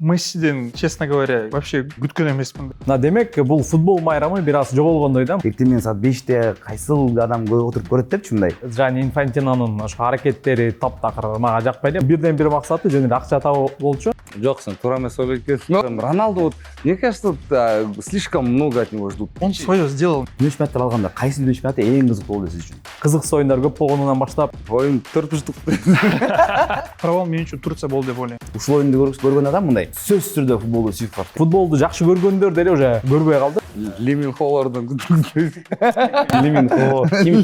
Мессиден, честно говоря, вообще күткөн эмесмин. Демек бул футбол майрамы бир аз жоголгондой да. Эртең менен саат 5-те кайсыл адам отуруп көрөт депчи мындай. Жана Инфантинонун ошо аракеттери таптакыр мага жакпайт. Бирден бир максаты жөн эле акча табуу болчу. Жок, сен туура эмес ойлойт экенсиң. Роналду вот, мне кажется, слишком много от него ждут. Он свое сделал. Дүнү чемпионаттар алганда кайсы дүнү чемпионаты эң кызык болду сиз үчүн? Кызыксыз оюндар көп болгонунан баштап Oyun törpüçtük. Провал мен үчүн Турция болду деп ойлойм. Ушул оюнду көргөн адам мындай сөзсүз түрдө футболду сүйүп калат. футболду жакшы көргөндөр деле уже көрбөй калды. Limin Холлардын. Лимин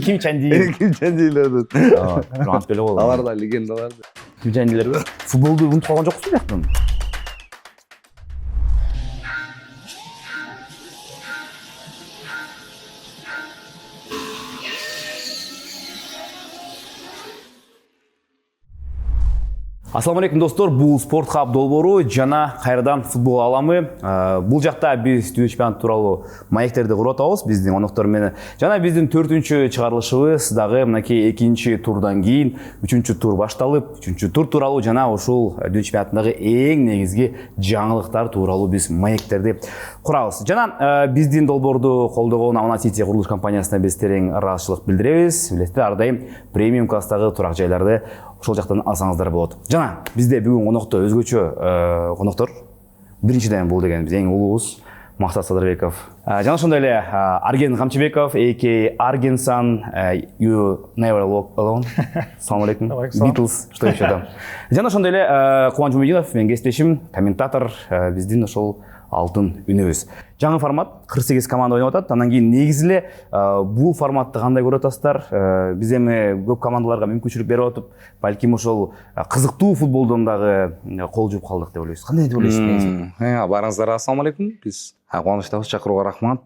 Ким Чанди. Kim Çandilerdin. Антып эле болду. Алар да легендалар. Ким Чандилерби? Футболду унутуп калган жоксуз бияктан? Ассаламу алейкум достор, бул Спорт Хаб долбоору жана кайрадан футбол аламы. Бул жакта биз дүйнө чемпионаты тууралуу маектерди куруп атабыз биздин коноктор менен. Жана биздин 4-чү чыгарылышыбыз дагы мынакей 2-чи турдан кийин 3-чү тур башталып, 3-чү тур тууралуу жана ушул дүйнө чемпионатындагы эң негизги жаңылыктар тууралуу биз маектерди курабыз. Жана биздин долбоорду колдогон Amana City курулуш компаниясына биз терең ыраазычылык билдиребиз. Билесиздер, ар дайым премиум класстагы турак жайларды ошол жактан алсаңыздар болот. Жана бизде бүгүн конокто өзгөчө коноктор. Биринчиден бул деген биз эң улуубуз Максат Садырбеков. Жана ошондой эле Арген Камчыбеков, AK Argensan, You Never Walk Alone. Ассаламу алейкум. Beatles, что еще там. Жана ошондой эле Кубан Жумединов, менин кесиптешим, комментатор, биздин ошол алтын үнөбүз. Жаңы формат 48 команда ойноп атат. Андан кийин негизи эле бул форматты кандай көрүп атасыздар? Биз эми көп командаларга мүмкүнчүлүк берип атып, балким ошол кызыктуу футболдон дагы кол жууп калдык деп ойлойсуз. Кандай деп ойлойсуз? Барыңыздар, ассаламу алейкум. Биз кубанычтабыз, чакырууга рахмат.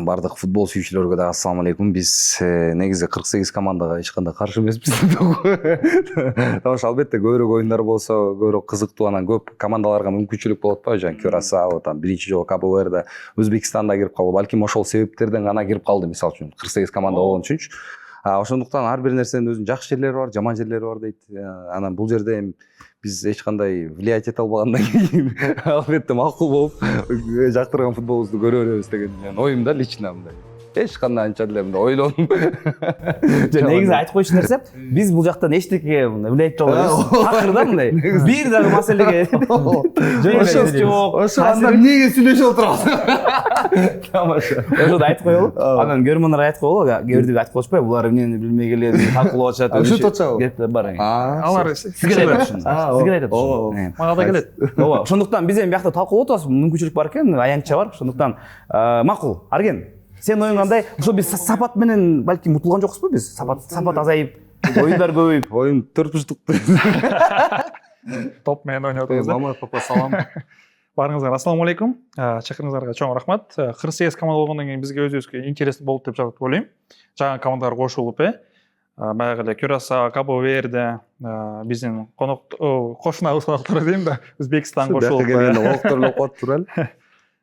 Бардык футбол сүйүүчүлөргө дагы ассаламу алейкум. Биз негизи 48 командага эч кандай каршы эмеспиз. Тамаша, албетте көбүрөөк оюндар болсо, көбүрөөк кызыктуу, анан көп командаларга мүмкүнчүлүк болот ба? Жана Кюрасао, там биринчи жолу Кабо Верде, Өзбекстанда кирип калды. Балким ошол себептерден гана кирип калды, мисалы үчүн 48 команда болгон үчүнчү. Ошондуктан ар бир нерсенин өзүнүн жакшы жерлери бар, жаман жерлери бар дейт. Анан бул жерде эми биз эч кандай влиять эте албагандан кийин албетте макул болуп жактырган футболубузду көрө беребиз деген оюм да, лично мындай. Эч кандай анча деле мындай ойлонуп. Негизи айтып коюшун нерсе, биз бул жактан эчтеке влиять эте албайбыз. Такыр да мындай. Бир дагы маселеге сөз жок. Ошо андан эмнеге сүйлөшүп отурабыз? Тамаша. Ошондо айтып коелу. Анан көрөрмандар айтып коелу, кээбирдеги айтып коюшпай, булар эмнени билмей келет, талкуулап атышат. Ошо точобу? Кеттер бар. Алар Сизге айтат ушуну. Сизге айтат ушуну. Мага да келет. Ооба. Ошондуктан биз эми биякта талкуулап атабыз, мүмкүнчүлүк бар экен, аянтча бар. Ошондуктан макул. Арген, сен оюн кандай? Ошо биз сапат менен балким утулган жокпузбу биз? Сапат азайып, оюндар көбөйүп, Оюн төртбүштүк. Топ менен ойноп атабыз. Мама, папа, салам. Барыңыздар, ассаламу алейкум. Чакырыңыздарга чоң рахмат. 48 команда болгондон кийин бизге өзүбүзгө интересный болуп деп ойлойм. Жаңы командалар кошулуп, баягы эле Кюрасао, Кабо Верде, биздин кошунабыз коноктор дейм да, Өзбекстан кошулуп. Олуктурлуп коюп туралы.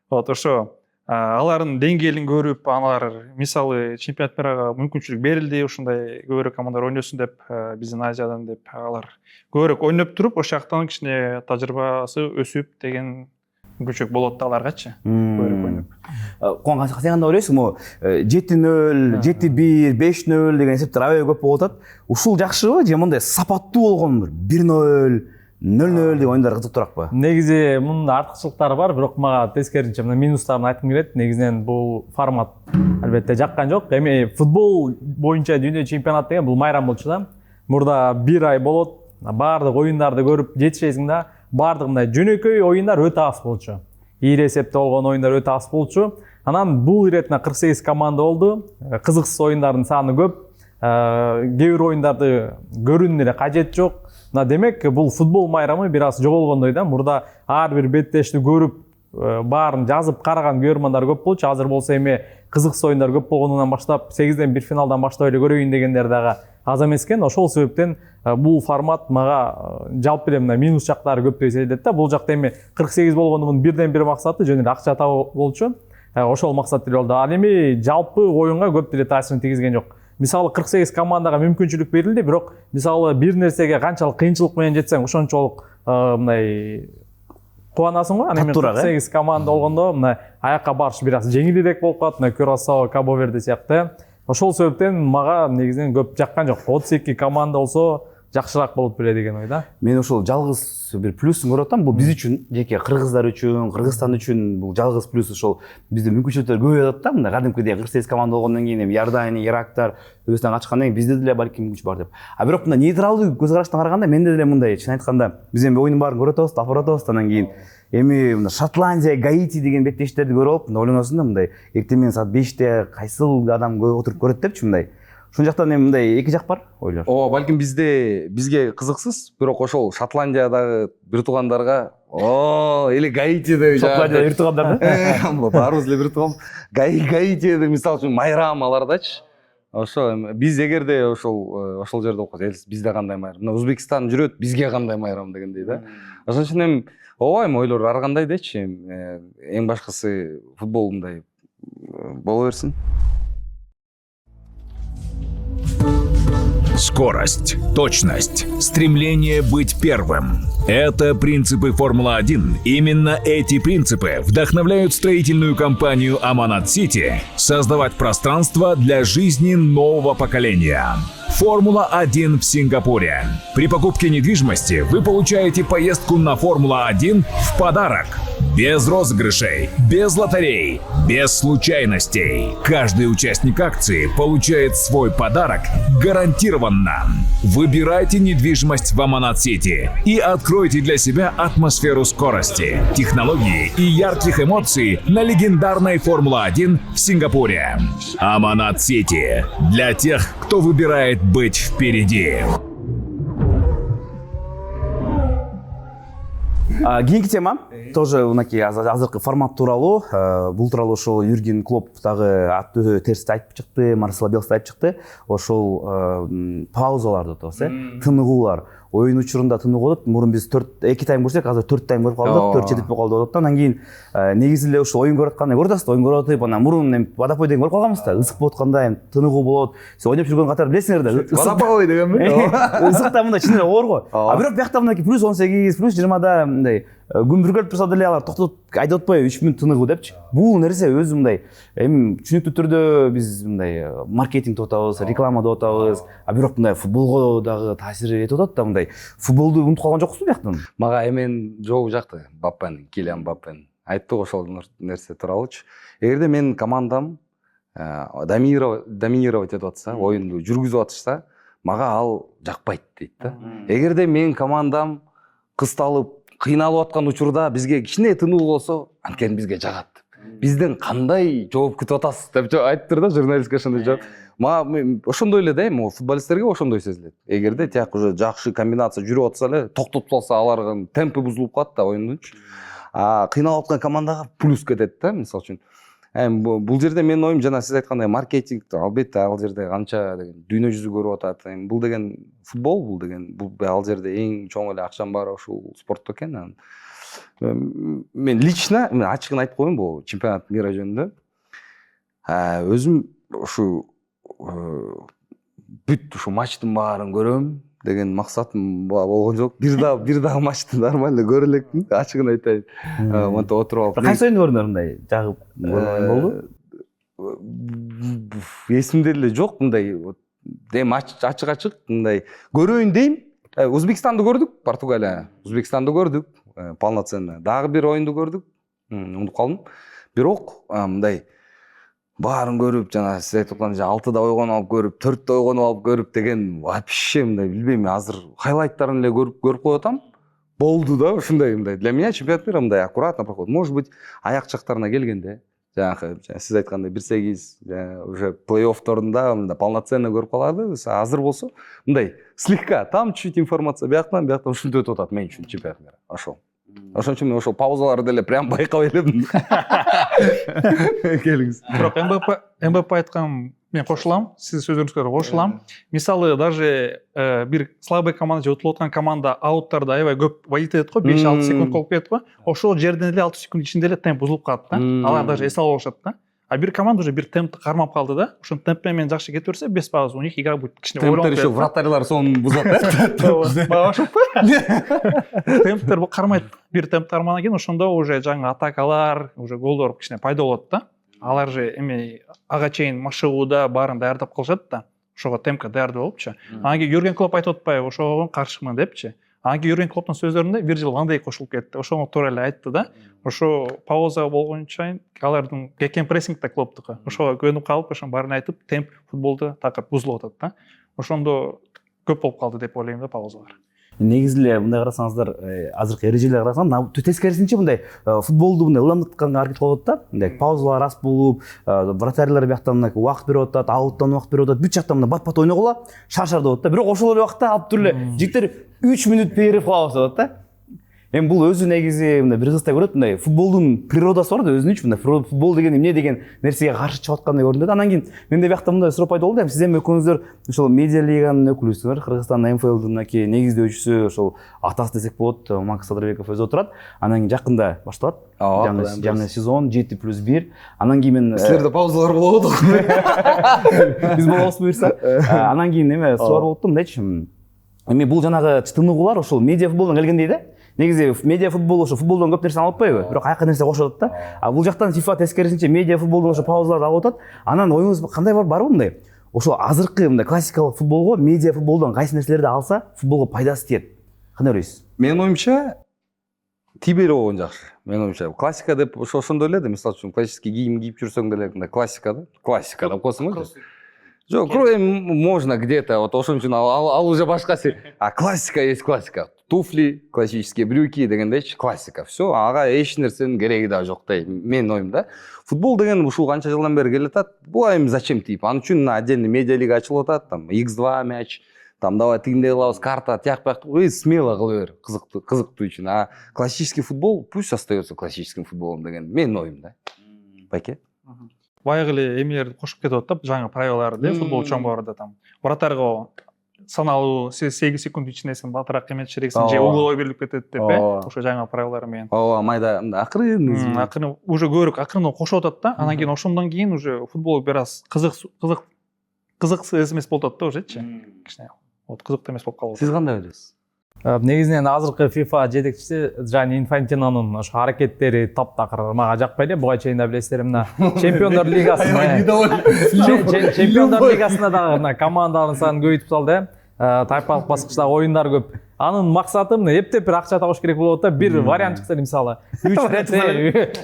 Вот ошо алардын деңгээлин көрүп, алар мисалы чемпионат мирага мүмкүнчүлүк берилди, ушундай көбүрөөк командалар ойносун деп, биздин Азиядан деп алар көбүрөөк ойноп туруп, ошол жактан кичине тажрыйбасы өсүп деген мүмкүнчүлүк болот да аларгачы. Көбүрөөк ойноп. Куан, сен кандай ойлойсуң? 7-0, 7-1, 5-0 деген эсептер аябай көп болуп атат. Ушул жакшыбы же мындай сапаттуу болгон 1-0, 0-0 деген оюндар кызыктуураакпы? Негизи мунун артыкчылыктары бар, бирок мага тескерисинче мына минустарын айткым келет. Негизинен бул формат албетте жаккан жок. Эми футбол боюнча дүйнө чемпионаты деген бул майрам болчу да. Мурда 1 ай болот, баардык оюндарды көрүп жетишесиң да, баардык мындай жөнөкөй оюндар өтө аз болчу. Ийри эсепте болгон оюндар өтө аз болчу. Анан бул иретине 48 команда болду. Кызыксыз оюндардын саны көп. Кээ бир оюндарды көрүүнүн эле кажети жок. Демек бул футбол майрамы бир аз жоголгондой да. Мурда ар бир беттешти көрүп, баарын жазып караган көрөрмандар көп болчу. Азыр болсо эми кызыксыз оюндар көп болгонунан баштап 8ден 1 финалдан баштап эле көрөйүн дегендер дагы аз эмес экен. Ошол себептен бул формат мага жалпы эле мына минус жактары көп деп эсептелет да. Бул жакта эми 48 болгондун бирден бир максаты жөн эле акча табуу болчу. Ошол максат деле болду. Ал эми жалпы оюнга көп деле таасирин тийгизген жок. Мисалы 48 командага мүмкүнчүлүк берилди, бирок мисалы бир нерсеге канчалык кыйынчылык менен жетсең, ошончолук мындай кубанасың го. Аны эми Таттуураак, 48 команда болгондо мына аякка барыш бир аз жеңилирээк болуп калат. Мына Кюрасао, Кабо Верде сыяктуу. Ошол себептен мага негизинен көп жаккан жок. 32 команда болсо жакшыраак болот беле деген ойда. Мен ошол жалгыз бир плюсун көрүп атам. Бул биз үчүн, жеке кыргыздар үчүн, Кыргызстан үчүн бул жалгыз плюс ошол бизде мүмкүнчүлүктөр көбөйүп атат да. Мында кадимкидей 48 команда болгондон кийин эми Иордания, Ирактар Өзбекстан качкандан кийин бизде деле балким мүмкүнчүлүк бар деп. А бирок мында нейтралдуу көз караштан караганда менде деле мындай, чын айтканда, биз эми оюндун баарын көрүп атабыз, алып атабыз, андан кийин эми мына Шотландия, Гаити деген беттештерди көрүп алып, мында ойлоносуң да мындай эртең менен саат 5те кайсыл адам отуруп көрөт депчи мындай. Ошол жактан эми мындай эки жак бар ойлор. Ооба, балким бизге кызыксыз, бирок ошол Шотландиядагы бир туугандарга или Гаитиде Шотландияда бир туугандар да. баарыбыз эле бир тууган. Гаитиде мисалы үчүн майрам алардачы. Ошо биз эгерде ошол жерде болуп калса, бизде кандай майрам? Мына Өзбекстан жүрөт, бизге кандай майрам дегендей да. Ошон үчүн эми ооба эми ойлор ар кандай дечи, эң башкысы футбол мындай боло берсин. Скорость, точность, стремление быть первым – это принципы Формулы-1. Именно эти принципы вдохновляют строительную компанию Аманат Сити создавать пространство для жизни нового поколения. Формула-1 в Сингапуре. При покупке недвижимости вы получаете поездку на Формула-1 в подарок. Без розыгрышей, без лотерей, без случайностей. Каждый участник акции получает свой подарок гарантированно. Выбирайте недвижимость в Аманат-Сити и откройте для себя атмосферу скорости, технологии и ярких эмоций на легендарной Формула-1 в Сингапуре. Аманат-Сити. Для тех, кто выбирает быть впереди. Кийинки тема тоже мынакей азыркы формат тууралуу. Бул тууралуу ошол Юрген Клоп дагы аттуу терсти айтып чыкты, Марсело Биелса айтып чыкты. Ошол паузаларды атабыз, тыныгуулар. Оюн учурунда тыныгуу болот. Мурун биз 2 тайм көрсөк, азыр 4 тайм көрүп калдык, 4 жетип калды болот да. Андан кийин негизи эле ошо оюн көрүп атканда көрүп атасыздар, оюн көрүп атып, анан мурун эми водопой деген көрүп калганбыз да. Ысык болуп атканда эми тыныгуу болот. Сиз ойноп жүргөн катар билесиңер да. Водопой дегенби? Ысыкта мындай чын эле оор го. А бирок биякта мынакей +18, +20да мындай күн бүргөлүп турса деле алар токтотуп айдап атпайбы 3 мүнөт тыныгуу депчи. Бул нерсе өзү мындай эми түшүнүктүү түрдө биз мындай маркетинг деп атабыз, реклама деп атабыз. А бирок мындай футболго дагы таасир этип атат да мындай. Футболду унутуп калган жоксузбу бияктан? Мага эмен жообу жакты. Баппен, Килиан Баппен айттык ошол нерсе тууралуучу. Эгерде менин командам доминировать этип атса, оюнду жүргүзүп атышса, мага ал жакпайт дейт да. Эгерде менин командам кысталып, кыйналып аткан учурда бизге кичине тынуу болсо, анткени бизге жагат. Бизден кандай жооп күтүп атасыз деп айтыптыр да журналистке ошондой жооп. Мага ошондой эле да эми футболисттерге ошондой сезилет. Эгерде тияк уже жакшы комбинация жүрүп атса эле, токтотуп салса алардын темпи бузулуп калат да оюндунчу. Кыйналып аткан командага плюс кетет да, мисалы үчүн. Бул жерде менин оюм жана сиз айткандай маркетинг, албетте ал жерде канча деген дүйнө жүзү көрүп атат. Бул деген футбол, бул ал жерде эң чоң эле акчанын баары ушул спортто экен. Мен лично, ачыгын айтып коеюн, бул чемпионат мира жөнүндө өзүм ушу бүт ушу матчтын баарын көрөм деген максатым болгон жок. Бир дагы матчты нормально көрө электим, ачыгын айтайын. Монтип отуруп алып. Кайсы оюнду көрдүңөр мындай жагып болду? Эсимде эле жок мындай. Эми ачык мындай көрөйүн дейм. Өзбекстанды көрдүк, Португалия. Өзбекстанды көрдүк, полноценно. Дагы бир оюнду көрдүк. Унутуп калдым. Бирок мындай баарын көрүп, жана сиз айтып аткандай 6да ойгонуп алып көрүп, 4дө ойгонуп алып көрүп деген вообще мындай билбейм, азыр хайлайттарын эле көрүп коюп атам. Болду да, ушундай мындай. Для меня чемпионат мира мындай аккуратно проходит. Может быть, аяк чактарына келгенде, жанагы сиз айткандай 1-8 уже плей-оффторунда мындай полноценно көрүп калабыз. Азыр болсо мындай слегка там чуть информация бияктан ушинтип өтүп атат мен үчүн чемпионат мира. Ошон үчүн мен ошол паузаларды деле прям байкап элем. Келиңиз. Бирок МБП айткан мен кошулам, сиз сөзүңүзгө кошулам. Мисалы даже бир слабый команда же утулуп аткан команда ауттарда аябай көп валит этет го, 5-6 секунд калып кетет го. Ошол жерден эле 6 секунд ичинде эле темп бузулуп калат да. Алар даже эс алып алышат да. а бир команда уже бир темпти кармап калды да, ошол темп менен жакшы кете берсе 5 у них игра будет кичине Темптер еще вратарьлар сонун бузат. темптер кармайт, бир темп кармагандан кийин ошондо уже жаңы атакалар, уже голдор кичине пайда болот да. Алар же эми ага чейин машыгууда баарын даярдап калышат да, ошого темпке даярдап алыпчы. Анан кийин Юрген Клоп айтып атпайбы, ошого каршымын депчи. Анан кийин Юрген Клоптун сөздөрүндө Вирджил ван Дейк кошулуп кетти. Ошону туура эле айтты да. Ошо пауза болгон чейин алардын гекен прессинг да Клоптуку. Ошого көнүп калып, ошонун баарын айтып, темп футболдо такыр бузулуп атат да. Ошондо көп болуп калды деп ойлойм да паузалар. Негизи эле мындай карасаңыздар, азыркы эрежелерге карасаң, тескерисинче мындай футболду мындай ылдамдытканга аракет кылып атат да. Мындай паузалар аз болуп, вратарьлар бияктан мындай убакыт берип атат, ауттан убакыт берип атат, бүт жактан мындай бат-бат ойногула, шаршар деп атат да. Бирок ошол эле убакытта алып туруп эле жигиттер 3 минут перерыв кылабыз деп атат да. Эми бул өзү негизи мындай бир кызда көрөт, мындай футболдун природасы бар да, өзүнүчө мындай футбол деген эмне деген нерсеге каршы чыгып аткандай көрүнөт. Анан кийин менде биякта мындай суроо пайда болду. Эми сиз эми экөөңүздөр ошол медиа лиганын өкүлүсүңөр, Кыргызстандын МФЛдун негиздөөчүсү, ошол атасы десек болот, Макс Садырбеков өзү отурат. Анан кийин жакында башталат. Жаңы сезон 7+1. Анан кийин мен Силерде паузалар болобу? биз болобузбу буюрса. Анан кийин эме суроо болупту, мындайчы. Эми бул жанагы чытыныгуулар ошол медиа футболдон келгендей да. Негизи медиа футбол ошо футболдон көп нерсени алып атпайбы? Бирок аяка нерсе кошуп атат да. А бул жактан FIFA тескерисинче медиа футболдон ошо паузаларды алып атат. Анан оюңуз кандай барбы мындай? Ошо азыркы мындай классикалык футболго медиа футболдон кайсы нерселерди алса, футболго пайдасы тиет. Кандай ойлойсуз? Менин оюмча тийбей болгон жакшы. Менин оюмча классика деп ошондой эле да, мисалы үчүн классический кийим кийип жүрсөң деле мындай классика да. Классика деп койсоңчу. Жок, можно где-то, вот ошон үчүн ал уже башка. А классика есть классика. Туфли, классические брюки дегендейчи классика. Все, ага эч нерсенин кереги да жок да. Менин оюм да. Футбол деген ушул канча жылдан бери келатат. Бул эми зачем тип? Анын үчүн отдельный медиа лига ачылып атат, там X2 мяч, там давай тигиндей кылабыз, карта, тияк бияк, смело кыла бер, кызыктуу үчүн. А классический футбол пусть остается классическим футболом деген менин оюм да. Байке? Баягы эле эмелерди кошуп кетип атат, жаңы правилалар да, футбол чоңгорунда там. Вратарга саналуу 8 секунд ичинде сен батыраак эметишерексиң, же угловой берилип кетет деп, ошо жаңы правилалар менен. Ооба, майда акырын уже көбүрөөк акырын кошуп атат да. Анан кийин ошондон кийин уже футбол бир аз кызык эмес болуп атат да ужечи. Кичине вот кызыктуу эмес болуп калып. Сиз кандай ойлойсуз? Негизинен азыркы FIFA жетекчиси Джани Инфантинонун ошо аракеттери таптакыр мага жакпайт эле. Буга чейин да билесиздер, мына Чемпиондор лигасында Чемпиондор лигасында дагы мына командалардын санын көбөйтүп салды. Тайпалык баскычтагы оюндар көп. Анын максаты мына эптеп бир акча табыш керек болот да. Бир вариант чыкса, мисалы 3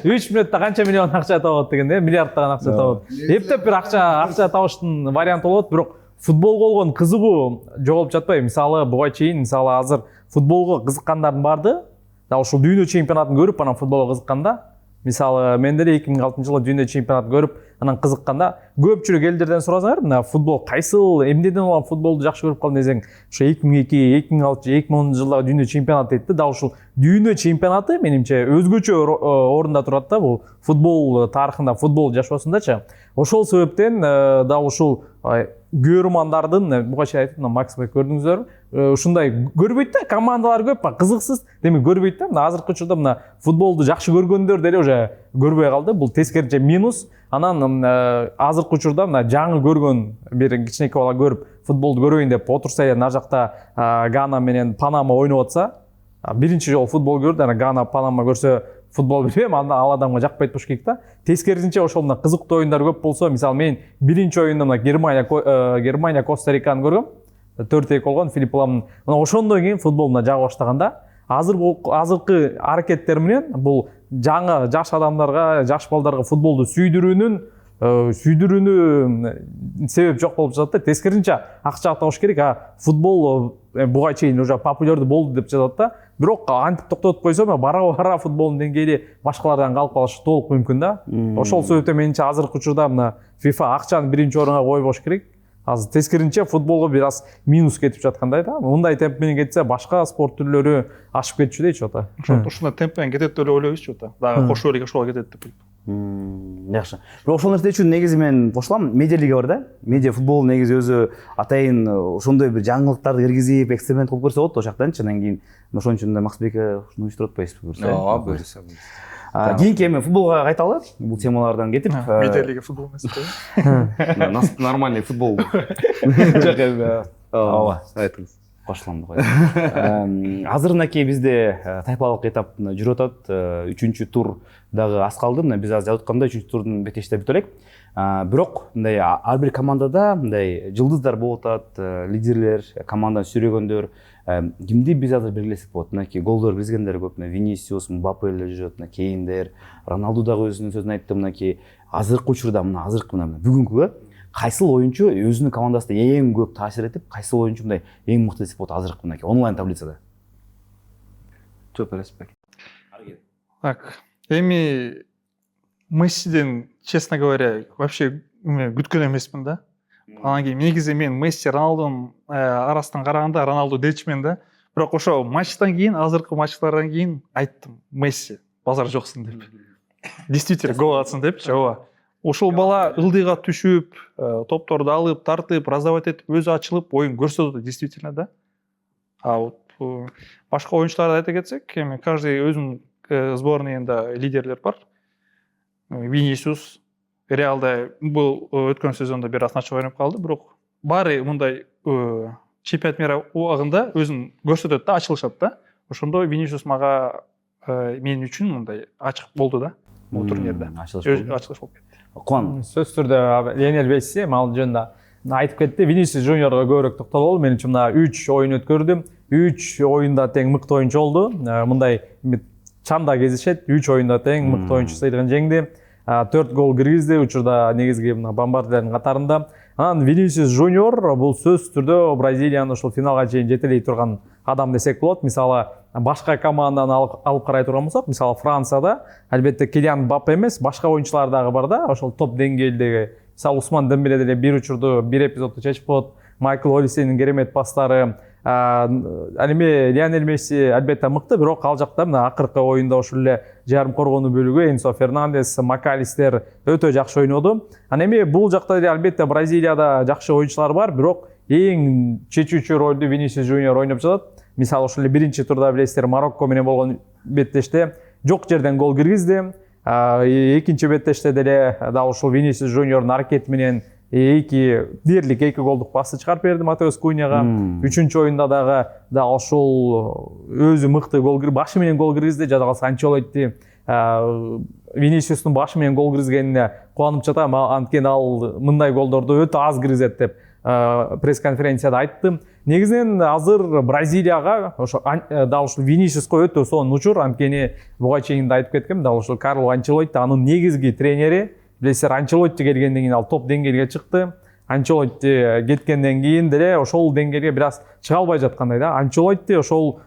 мүнөттө канча миллион акча табат дегенде, миллиарддаган акча табат. Эптеп бир акча табыштын варианты болот, бирок футболго болгон кызыгуу жоголуп жатпайбы? Мисалы буга чейин азыр футболго кызыккандардын барды, да ошол дүйнө чемпионатын көрүп анан футболго кызыкканда, мисалы мен деле 2006-жылы дүйнө чемпионатын көрүп анан кызыкканда, көпчүлүк элдерден сурасаңар, мына футбол кайсыл эмнеден улам футболду жакшы көрүп калдың десең, ошо 2002, 2006, 2010 жылдагы дүйнө чемпионаты дейт да. Ушул дүйнө чемпионаты менимче өзгөчө орунда турат да, бул футбол тарыхында, футбол жашоосундачы. Ошол себептен да ушул көрөрмандардын буга чейин айтып, Макс Бек көрдүңүздөрбү? Ушундай көрбөйт да, командалар көп, кызыксыз, демек көрбөйт да. Мына азыркы учурда мына футболду жакшы көргөндөр деле уже көрбөй калды. Бул тескеринче минус. Анан азыркы учурда мына жаңы көргөн бир кичинекей бала көрүп футболду көрөйүн деп отурса, ана жакта Гана менен Панама ойноп атса, биринчи жолу футбол көрдү, анан Гана Панама көрсө футбол билбейм, ал адамга жакпайт болуш керек да. Тескерисинче ошол мына кызыктуу оюндар көп болсо, мисалы мен биринчи оюнда мына Германия Коста Риканы көргөм. 4-2 болгон Филипп Ламдын. Мына ошондон кийин футбол мына жага баштаганда, азыркы аракеттер менен бул жаңы жаш адамдарга, жаш балдарга футболду сүйдүрүүнүн себеп жок болуп жатат да. Тескерисинче акча табыш керек. Футбол буга чейин уже популярдуу болду деп жатат да. Бирок антип токтотуп койсо, бара футболдун деңгээли башкалардан калып калышы толук мүмкүн да. Ошол себептен менимче азыркы учурда мына FIFA акчаны биринчи орунга койбош керек. Азыр тескеринче футболго бир аз минус кетип жаткандай да. Мындай темп менен кетсе, башка спорт түрлөрү ашып кетчү дейчи ата. Ушундай темп менен кетет деп ойлойбузчу ата. Дагы кошо элек ошого кетет деп. Жакшы. Бирок ошол нерсе үчүн негизи мен кошулам, медиа лига бар да. Медиа футбол негизи өзү атайын ошондой бир жаңылыктарды киргизип, эксперимент кылып көрсө болот ошол жактанчы. Анан кийин ошон үчүн да Максбек ушуну уюштуруп атпайсызбы? Ооба, буюрса. кийинки эми футболго кайталы бул темалардан кетип Металлига футбол эмес го. Нормальный футбол. жок эми ооба Айтыңыз. кошулам деп коет. Азыр мынакей бизде тайпалык этап жүрүп атат. 3-тур дагы аз калды. Мына биз азыр жазып атканда 3-турдун бетештери бүтө элек. Бирок мындай ар бир командада мындай жылдыздар болуп атат, лидерлер, команданы сүйрөгөндөр. Кимди биз азыр белгилесек болот? Мынакей голдор киргизгендер көп. Винисиус, Мбаппелер жүрөт, мына Кейндер, Роналду дагы өзүнүн сөзүн айтты. Мынакей азыркы учурда бүгүнкүгө кайсыл оюнчу өзүнүн командасына эң көп таасир этип, кайсыл оюнчу мындай эң мыкты десек болот азыркы мынакей онлайн таблицада? Чөп респект. Так, эми Мессиден, честно говоря, вообще күткөн эмесмин да. Анан кийин негизи мен Месси, Роналдунун арасынан караганда Роналду дечмин да. Бирок ошо матчтан кийин, азыркы матчтардан кийин айттым, Месси базар жоксун деп. Действительно гол атсын депчи, ооба. Ошол бала ылдыйга түшүп, топторду алып, тартып, раздавать этип, өзү ачылып, оюн көрсөтөт действительно да. А вот башка оюнчуларды айта кетсек, эми каждый өзүнүн сборныйында лидерлер бар. Винисиус Реалда бул өткөн сезондо бир аз начар ойноп калды, бирок баары мындай чемпионат мира убагында өзүн көрсөтөт да, ачылышат да. Ошондо Винисиус мага мен үчүн мындай ачык болду да бул турнирде. Ачылыш болуп кетти. Куан. Сөз түрдө Лионель Месси ал жөнүндө айтып кетти. Винисиус Жуниорго көбүрөөк токтололу. Мен үчүн мына 3 оюн өткөрдүм. 3 оюнда тең мыкты оюнчу болду. Мындай чамда кезишет. 3 оюнда тең мыкты оюнчу сыйлыгын жеңди. 4 гол киргизди. Учурда негизги бомбардирлердин катарында. Анан Винисиус Жуниор бул сөз түрдө Бразилиянын ушул финалга чейин жетелей турган адам десек болот. Мисалы башка команданы алып карай турган болсок, мисалы Францияда албетте Килиан Мбаппе эмес, башка оюнчулар дагы бар да, ошол топ деңгээлдеги. Мисалы Усман Дембеле деле бир учурду, бир эпизодду чечип коет. Майкл Олисенин керемет пастары. Ал эми Лионель Месси албетте мыкты, бирок ал жакта мына акыркы оюнда ошол эле жарым коргонуу бөлүгү Энсо Фернандес, Макалистер өтө жакшы ойноду. Анан эми бул жакта деле албетте Бразилияда жакшы оюнчулар бар, бирок эң чечүүчү ролду Винисиус Жуниор ойноп жатат. Мисалы ошол эле биринчи турда билесиздер, Марокко менен болгон беттеште жок жерден гол киргизди. Экинчи беттеште деле дал ушул Винисиус Жуниордун аракети менен дээрлик 2 голдук пасты чыгарып берди Матеус Куньяга. Үчүнчү оюнда дагы ошол өзү мыкты гол башы менен гол киргизди. Жада калса Анчелотти Винисиустун башы менен гол киргизгенине кубанып жатам. Анткени ал мындай голдорду өтө аз киргизет деп пресс-конференцияда айттым. Негизинен азыр Бразилияга дал ушул Винисиуска өтө сонун учур. Анткени буга чейин да айтып кеткем, дал ушул Карло Анчелотти анын негизги тренери. Билесиздер, Анчелотти келгенден кийин ал топ деңгээлге чыкты. Анчелотти кеткенден кийин деле ошол деңгээлге бир аз чыга албай жаткандай да. Анчелотти ошол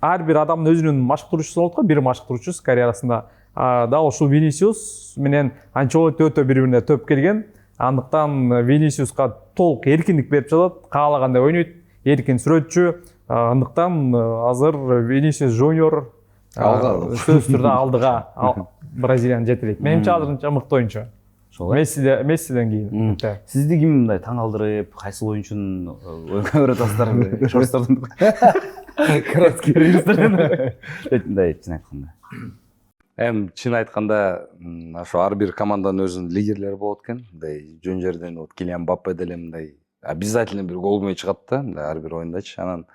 ар бир адамдын өзүнүн машыктыруучусу болот го, бир машыктыруучусу карьерасында. Дал ошол Винисиус менен Анчелотти өтө бири-бирине төп келген. Андыктан Винисиуска толук эркиндик берип жатат, каалагандай ойнойт, эркин сүрөтчү. Андыктан азыр Винисиус Жуниор сөз түрдө алдыга Бразилияны жетелейт. Менимче азырынча мыкты оюнчу. Мессиден кийин. Сизди ким мындай таң калтырып, кайсыл оюнчунун ойго өтөсүздөр? Шорстардын. Краткий режиссерден. Мындай чын айтканда. Чын айтканда, ошо ар бир команданын өзүнүн лидерлери болот экен. Мындай жөн жерден Килиан Мбаппе деле мындай обязательно бир гол менен чыгат да, мындай ар бир оюндачы. Анан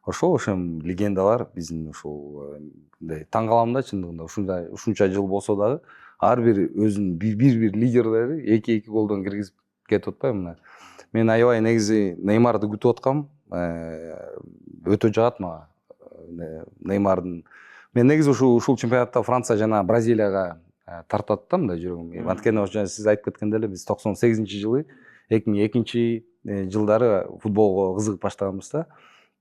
ошол легендалар биздин ушул мындай таң калам да, чындыгында ушунча жыл болсо дагы ар бир өзүнүн бир лидерлери 2-2 голдон киргизип кетип атпайбы мына. Мен аябай негизи Неймарды күтүп аткам. Өтө жагат мага Неймардын. Мен негизи ушул чемпионатта Франция жана Бразилияга тартат да мындай жүрөгүм. Анткени ошо сиз айтып кеткендей эле биз 98-жылы 2002-жылдары футболго кызыгып баштаганбыз да.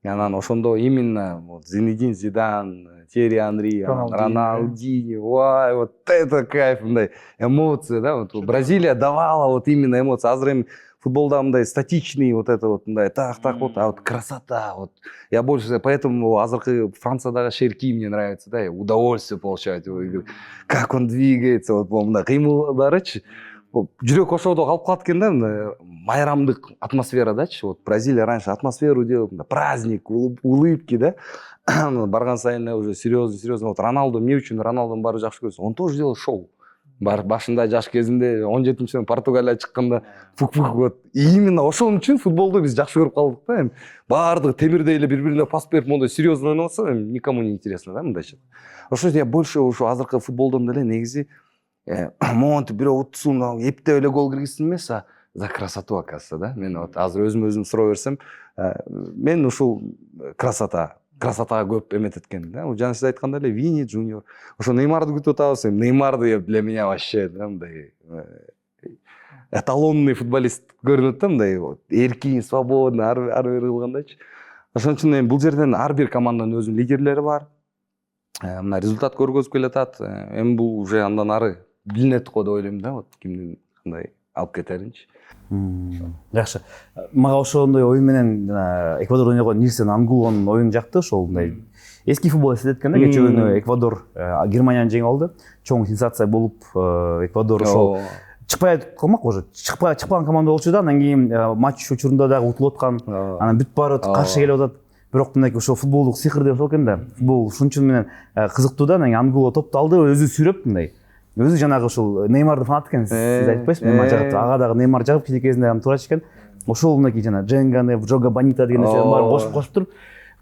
Анан ошондо именно Зинедин Зидан, Терри Анри, Роналдиньо, вот это кайф, мындай эмоция, да, вот Бразилия давала вот именно эмоция. Азыр эми футболда мындай статичный, вот это вот мындай так вот, а вот красота, вот. Я больше, поэтому азыркы Франциядагы Шерки мне нравится, да, удовольствие получать его игры. Как он двигается, вот мындай кыймылдарычы. жүрөк ошодо калып калат экен да, мына майрамдык атмосферадачы. Вот Бразилия раньше атмосферу делал, праздник, улыбки, да. Барган сайын уже серьезно. Вот Роналду, эмне үчүн Роналдунун баары жакшы көрсө, он тоже делал шоу. Башында жаш кезинде 17-жылы Португалияга чыкканда фук-фук вот. Именно ошон үчүн футболду биз жакшы көрүп калдык да. Эми баардыгы темирдей эле бири-бирине пас берип мондай серьезно ойносо, никому не интересно да мындайча. Ошо я больше ошо азыркы футболдон деле негизи монтип бирөө утсун, эптеп эле гол киргизсин эмес, а за красоту, оказывается, да. Мен вот азыр өзүм суроо берсем, мен ушул красотага көп эметет экен да. Жана сиз айткандай эле Вини Джуниор. Ошо Неймарды күтүп атабыз. Неймарды для меня вообще да мындай эталонный футболист көрүнөт да, мындай эркин, свободный, ар бир кылгандайчы. Ошон үчүн эми бул жерден ар бир команданын өзүнүн лидерлери бар. Мына результат көргөзүп келатат. Эми бул уже андан ары билинет го деп ойлойм да, вот кимдин кандай алып кетеринчи. Жакшы. Мага ошондой оюн менен жана Эквадор ойногон Нильсен Ангулонун оюну жакты. Ошол мындай эски футбол эстеткен да. Кечээ күнү Эквадор Германияны жеңип алды. Чоң сенсация болуп Эквадор ошол чыкпай калмак уже. Чыкпаган команда болчу да. Андан кийин матч учурунда дагы утулуп аткан. Анан бүт баары каршы келип атат. Бирок мындай ошо футболдук сыйкыр деп ошол экен да. Футбол ушунчун менен кызыктуу да. Анан Ангуло топту алды, өзү сүйрөп мындай. Өзү жанагы ушул Неймарды фанат экен, сиз айтпайсызбы? Неймар жагып, ага дагы Неймар жагып кичинекейинде аны туурачы экен. Ошол мынакей жана Дженганы, Джога Бонита деген нерселерди баарын кошуп туруп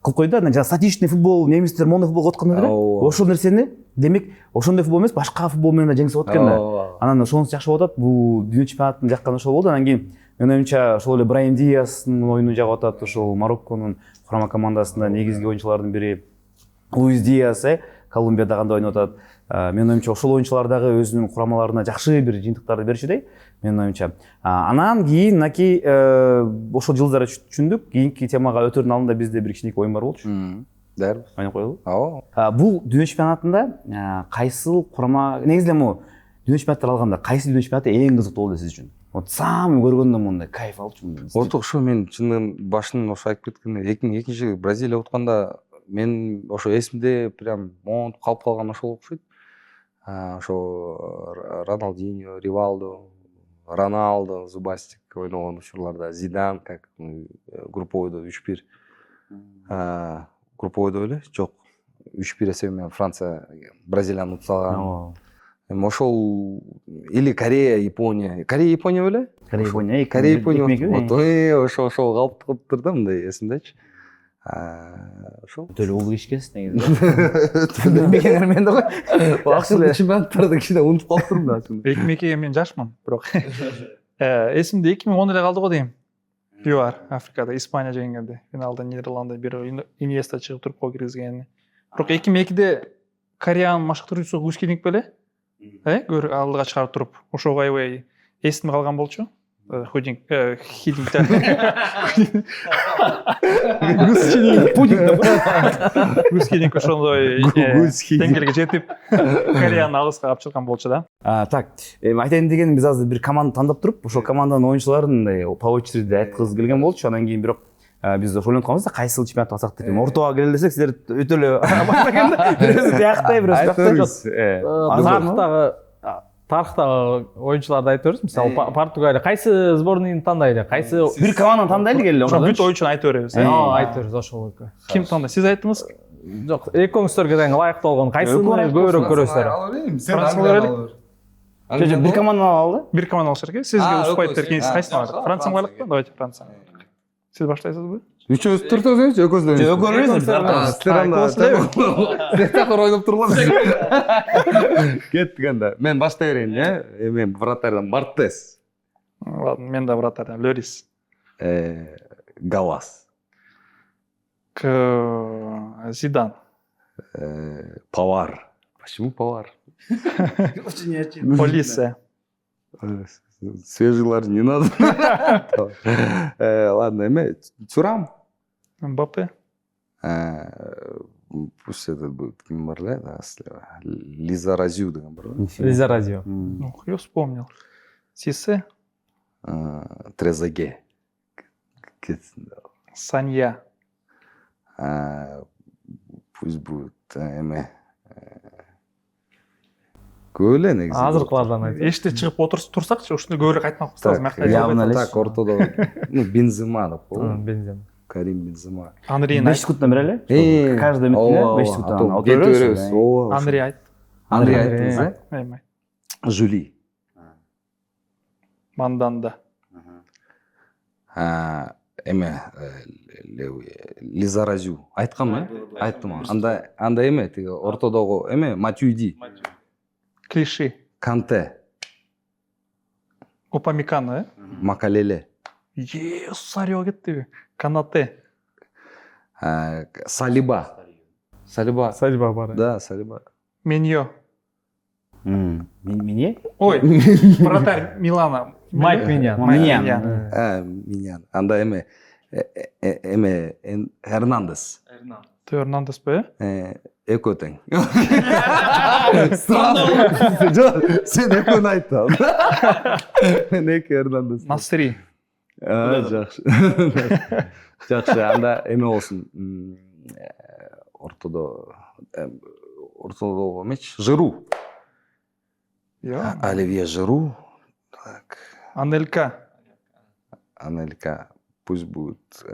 кылып койду. Анан жана статичный футбол, немистер мондой футбол коткон эле. Ошол нерсени, демек, ошондой футбол эмес, башка футбол менен да жеңсе болот экен да. Анан ошонусу жакшы болуп атат. Бул дүйнө чемпионатын жаккан ошол болду. Анан кийин менин оюмча ошол эле Брайан Диастын оюну жагып атат. Ошол Марокконун курама командасында негизги оюнчулардын бири Луис Диас, Колумбияда кандай ойноп атат. Менин оюмча ошол оюнчулар дагы өзүнүн курамаларына жакшы бир жыйынтыктарды берчүдөй. Менин оюмча. Анан кийин мынакей ошол жылдары түшүндүк. Кийинки темага өтөрдүн алдында бизде бир кичинекей оюн бар болчу. Дарбы? Ойноп коелу. Бул дүйнө чемпионатында кайсыл курама негизи эле могу дүйнө чемпионаттар алганда кайсы дүйнө чемпионаты эң кызыктуу болду сиз үчүн? Вот самый көргөндө мондай кайф алчумун. Ошо мен чындыгын башынан ошо айтып кеткендей, 2002 Бразилия утканда мен ошо эсимде прям монтуп калып калган ошол окшойт. Ошо Роналдиньо, Ривалдо, Роналдо, Зубастик ойногон учурларда, Зидан как групповойдо 3-1. Групповойдо эле? Жок. 3-1 эсеби менен Франция Бразилияны утуп салган. Ошол или Корея, Япония. Корея, Япония беле? Корея, Япония. Ошол калыптыр да мындай эсимдечи. Ошол. Өтө эле улуу кишкенсиз негизи. Билбегенер мен да го. Акыркы чемпионаттарды кичине унутуп калыптырмын да. 2002 мен жашмын, бирок эсимде 2010 эле калды го дейм. ЮАР Африкада Испания жеңгенде, финалда Нидерландда бир Иньеста чыгып туруп гол киргизгени. Бирок 2002-де Кореянын машыктыруучусу Гускиник беле? Көр алдыга чыгарып туруп, ошого аябай эсимде калган болчу. Худинг, хидинг. Гускининг ошондой деңгээлге жетип, Кореяны алыска алып чыккан болчу да. Так, айтайын дегеним биз азыр бир команда тандап туруп, ошол команданын оюнчуларын мындай по очереди айткыбыз келген болчу. Анан кийин бирок биз ошол ойлонуп калганбыз да, кайсыл чемпионатты алсак деп. Ортого келе десек, силер өтө эле баштаганда бирөөсү бияктай, бирөөсү бияктай. Тарыхтагы оюнчуларды айтып беребиз. Мисалы Португалия кайсы сборныйны тандайды? Кайсы бир команданы тандайлы келе. Ошо бүт оюнчуну айтып беребиз. Айтып беребиз ошол. Ким тандай? Сиз айттыңыз? Жок, экөөңүздөргө тең ылайыктуу болгон кайсыны көбүрөөк көрөсүздөр? Франция бир команданы алды. Бир команда алыш керек. Сизге уступайт берген кайсыны алат? Францияны байлык ба? Давайте Франция. Сиз баштайсызбы? Үчөөбүз төртөөбүз, экөөбүз. Силер ойноп тургула. Кеттик анда. Мен баштай берейин, Мен вратардан Мартес. Ладно, мен да вратардан Лорис. Галас. Зидан. Павар. Почему Павар? Олисе. Свежилар не надо. Ладно, Тюрам. Мбаппе. Пусть этот будет ким бар эле, Лиза Разю деген бар. Лиза Разю. Я вспомнил. Сисе. Трезаге. Санья. Пусть будет көп эле негизи. азыркылардан айт. Эште чыгып турсакчы ушуну көбүрөөк айтмак болсоңуз мактап явно эле. Так, ортодо Бензема деп коебу. Бензем. Карим Бензема. Анри 5 секундтан берели? Каждый үмүтүнө 5 секундтан кетип беребиз. Ооба. Анри айт. Анри айттыңыз, э? Эме. Жули. Манданда. Эме Лизаразю. Айтканмы? Айттым. Анда эме тиги ортодогу эме Матюди. Клиши. Канте. Упамекано, Макалеле. Сарио кеттиби. Канате. Салиба. Салиба. Сальба бар. Да, Салиба. Меньо. Мене? Ой, вратарь Милана. Майк Миньян. Миньян. Анда эме Эрнандес. Эрнандес бе? Экөө тең. Сен экөөнү айттың. Мен эки Эрнандес. Насри. Жакшы. Жакшы, анда эме болсун. Ортодо эмечи? Жиру. Оливье Жиру. Так. Анелька. Анелька. Пусть будет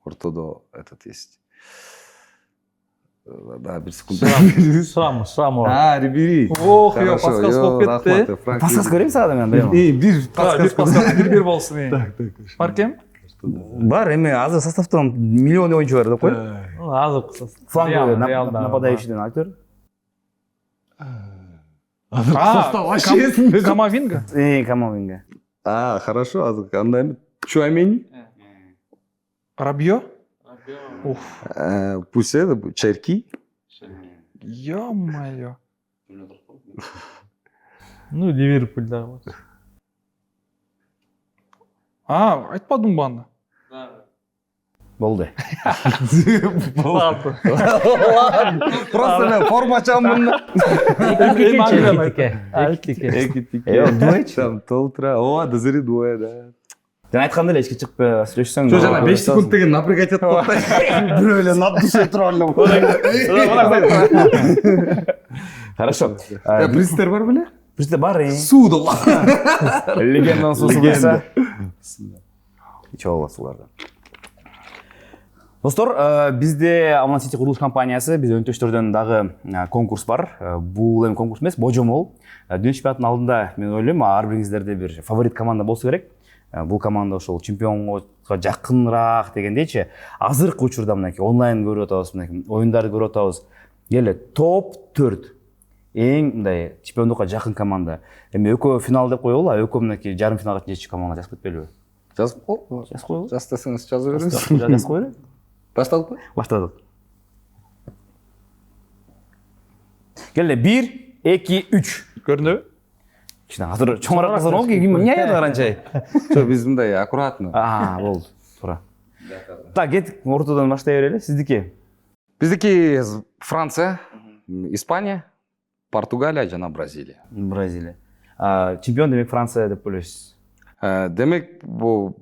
ортодо этот есть. Да, bir секунду. Шрамы. Рибери. Ох, я подсказ болуп кетти. Подсказ көрейм сага мен. Бир подсказ бир болсун. Бар кем? Бар эми азыр составдан миллион оюнчу бар деп кой. Азыр Фланг нападающийден актер. Камавинга. Камовинга. Хорошо, азыр анда эми Чуамени. Рабьё? Уф. Пусть это Черки. Ё-моё. Ну, Ливерпульда бар. Айтпадыңбы аны? Болду. Ладно. Просто мен формачамын. Эки. Там толтура. Ооба, дозири двое, да. Сен айтканда эле эчке чыгып сүйлөшсөң. Жо жана 5 секунд деген напрягать этип атпайбы? Бирөө эле над душе тура эле. Хорошо. Пристер бар беле? Бизде бар. Сууда. Легенданын суусу болса. Ичип албас буларды. Достор, бизде Аман Сити курулуш компаниясы, бизде өнтөштөрдөн дагы конкурс бар. Бул эми конкурс эмес, божомол. Дүйнө чемпионатынын алдында мен ойлойм, ар бириңиздерде бир фаворит команда болсо керек. Бул команда ошол чемпионго жакыныраак дегендейчи. Азыркы учурда мынакей онлайн көрүп атабыз, мынакей оюндарды көрүп атабыз. Эле топ 4 эң мындай чемпиондукка жакын команда. Эми экөө финал деп коелу, экөө мынакей жарым финалга жетчү команда жазып кетпелиби? Жазып коелу. Жазып коелу. Жазсаңыз жаза беребиз. Жазып коелу. Баштадыкпы? Баштадык. Келе 1, 2, 3. Көрдүңбү? Кичине азыр чоңураак кылсаң болот, эмне аяды каранчай? Жо, биз мындай аккуратно. Болду. Туура. Так, кеттик, ортодон баштай берели. Сиздики? Биздики Франция, Испания, Португалия жана Бразилия. Бразилия. Чемпион демек Франция деп ойлойсуз. Демек, бул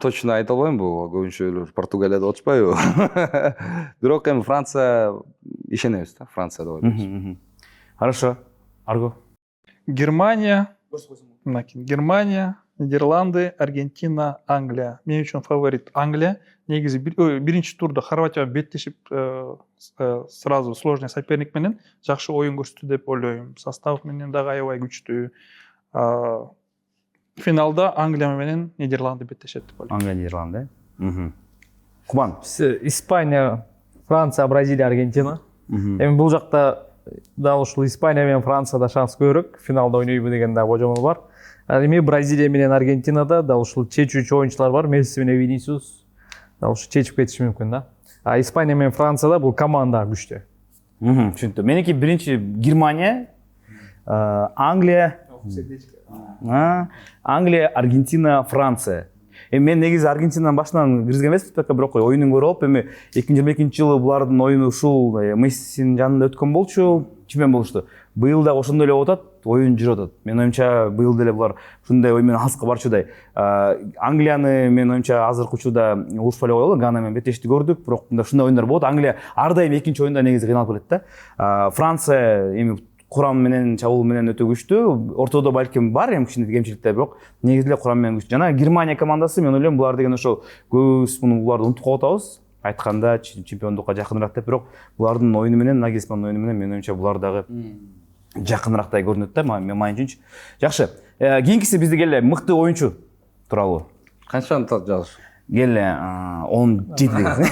точно айта албайм, бул көбүнчөлөр Португалияда отушпайбы? Бирок эми Франция ишенебиз да, Франция деп ойлойбуз. Хорошо. Арго. Германия, Нидерланды, Аргентина, Англия. Мен үчүн фаворит Англия. Негизи биринчи турда Хорватия беттешип сразу сложный соперник менен жакшы оюн көрсөттү деп ойлойм. Состав менен дагы аябай күчтүү. Финалда Англия менен Нидерланды беттешет деп ойлойм. Англия, Нидерланды. Кубан. Испания, Франция, Бразилия, Аргентина. Эми бул жакта да ушул Испания менен Францияда шанс көбүрөөк. Финалда ойнойбу деген да божомол бар. Эми Бразилия менен Аргентинада да ушул чечүүчү оюнчулар бар. Месси менен Винисиус да ушул чечип кетиши мүмкүн да. Испания менен Францияда бул команда күчтүү. Түшүндүм. Меники биринчи Германия, Англия, Аргентина, Франция. Мен негизи Аргентинадан башынан киргизген эмесмин, бирок оюнун көрүп алып, эми 2022 жылы булардын оюну ушул Мессинин жанында өткөн болчу, чемпион болушту. Быйыл да ошондой эле болуп атат, оюн жүрүп атат. Менин оюмча быйыл деле булар ушундай ой менен алыска барчудай. Англияны менин оюмча азыркы учурда урушпай эле коелу, Гана менен беттешти көрдүк, бирок мында ушундай оюндар болот. Англия ар дайым экинчи оюнда негизи кыйналып келет да. Франция эми курам менен чабуул менен өтө күчтүү. Ортодо балким бар эми кичине кемчиликтер, бирок негизи эле курам менен күчтүү. Жана Германия командасы, мен ойлойм, булар деген ошо көбүбүз буларды унутуп калып атабыз. Айтканда чемпиондукка жакыныраак деп, бирок булардын оюну менен, Нагельсмандын оюну менен мен оюмча булар дагы жакынырактай көрүнөт да, майынчынчы. Жакшы. Кийинкиси бизде келе мыкты оюнчу тууралуу. Канчаны жазыш? Келе 17 деген.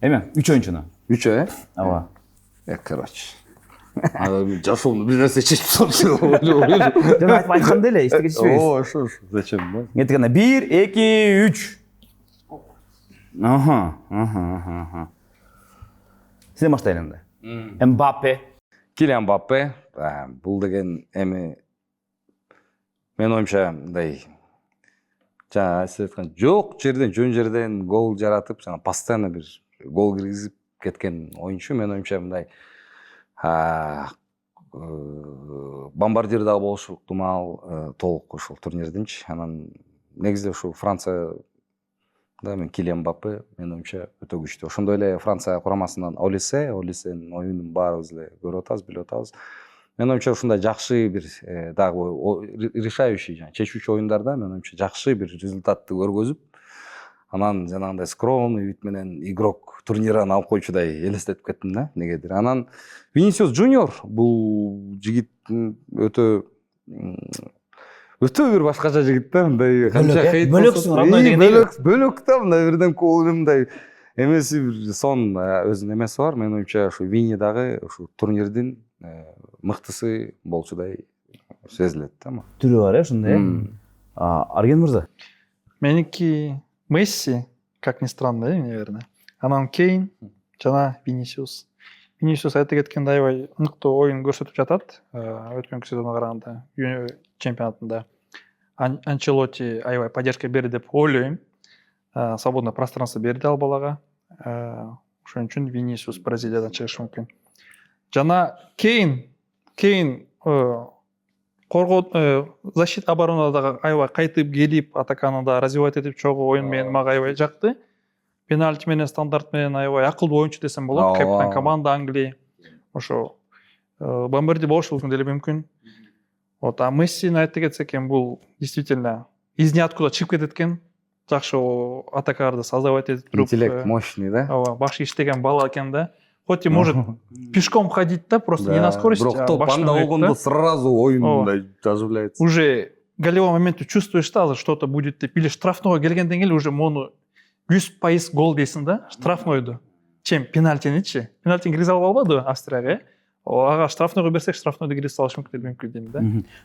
Эме 3 оюнчуну. 3 Ооба. Короче. Жашоомду бир нерсе чечип салчу. Жана айткандай эле, эчтеке чечпейбиз. Ошо. Зачем? Кеткенде 1, 2, 3. Ага. Сен баштайлы энди. Мбаппе. Килиан Мбаппе, бул деген эми мен оюмча мындай жана сиз айткан жок жерден жөн жерден гол жаратып, жана постоянно бир гол киргизип кеткен оюнчу. Мен оюмча мындай бомбардир дагы болушу ыктымал толук ушул турнирдинчи. Анан негизи ушул Франция да, мен Килиан Мбаппе мен оюмча өтө күчтүү. Ошондой эле Франция курамасынан Олисенин оюнун баарыбыз эле көрүп атабыз, билип атабыз. Мен оюмча ушундай жакшы бир дагы решающий, чечүүчү оюндарда мен оюмча жакшы бир результатты көргөзүп, анан жанагындай скромный вид менен игрок турнирин алып койчудай элестетип кеттим да, негедир. Анан Винисиус Junior бул жигит өтө бир башкача жигит да, мындай канча хейт бөлөксүң, родной деген. Бөлөк да, мындай бирден коолу мындай эмеси бир сон өзүнүн эмеси бар. Мен оюмча ушу Вини дагы ушу турнирдин мыктысы болчудай сезилет да. Түрү бар ошондой. Арген мырза. Меники Месси, как ни странно, наверное. Анан Кейн жана Винисиус. Винисиус айта кеткендей аябай мыктуу оюн көрсөтүп жатат. Өткөнкү сезонго караганда чемпионатында Анчелотти аябай поддержка берди деп ойлойм. Свободное пространство берди ал балага. Ошон үчүн Винисиус Бразилиядан чыгышы мүмкүн. Жана Кейн защита оборонада аябай кайтып келип, атаканы да развивать этип чогуу оюн менен мага аябай жакты. Пенальти менен, стандарт менен аябай акылдуу оюнчу десем болот. Капитан команда Англия. Ошо бомбардир болушу деле мүмкүн. Вот, а Мессини айта кетсек эми бул действительно из ниоткуда чыгып кетет экен. Жакшы атакарды создавать этип туруп. Интеллект мощный, да? Ооба, башкы иштеген бала экен да. Хоть и может пешком ходить, да, просто не на скорости, а башкы болгондо сразу оюн оживляется. Уже голевой момент чувствуешь, что что-то будет, или штрафного келгенден кийин уже мону 100% гол дейсиң да, штрафнойду. Чем пенальтиничи? Пенальтини киргизе албады Австрияга, ага штрафнойго берсек, штрафнойду киргизе салыш мүмкүн дейм да.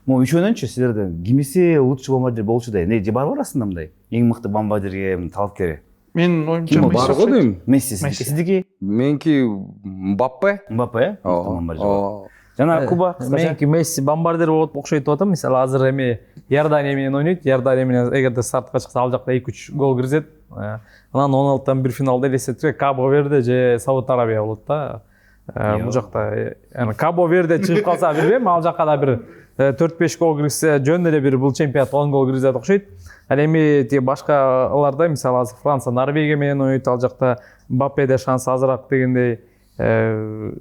Могу үчөөнөнчү силерден кимиси лучший бомбардир болчудай? Не же бар арасында мындай? Эң мыкты бомбардирге талапкери. Мен оюмча бар го дейм. Месси, сиздики? Меники Мбаппе. Мбаппе, бомбардир. Жана Куба, Меники Месси бомбардир болуп окшойт деп атам. Мисалы азыр эми Иордания менен ойнойт. Иордания менен эгерде стартка чыкса ал жакта 2-3 гол киргизет. Анан 16тан бир финалда элестетсек Кабо Верде же Сауд Арабия болот да. Бул жакта Кабо Верде чыгып калса билбейм, ал жакка да бир 4-5 гол киргизсе жөн эле бир бул чемпионат 10 гол киргизет окшойт. Ал эми тиги башкаларда мисалы азыр Франция Норвегия менен ойнойт, ал жакта Мбаппеде шанс азыраак дегендей.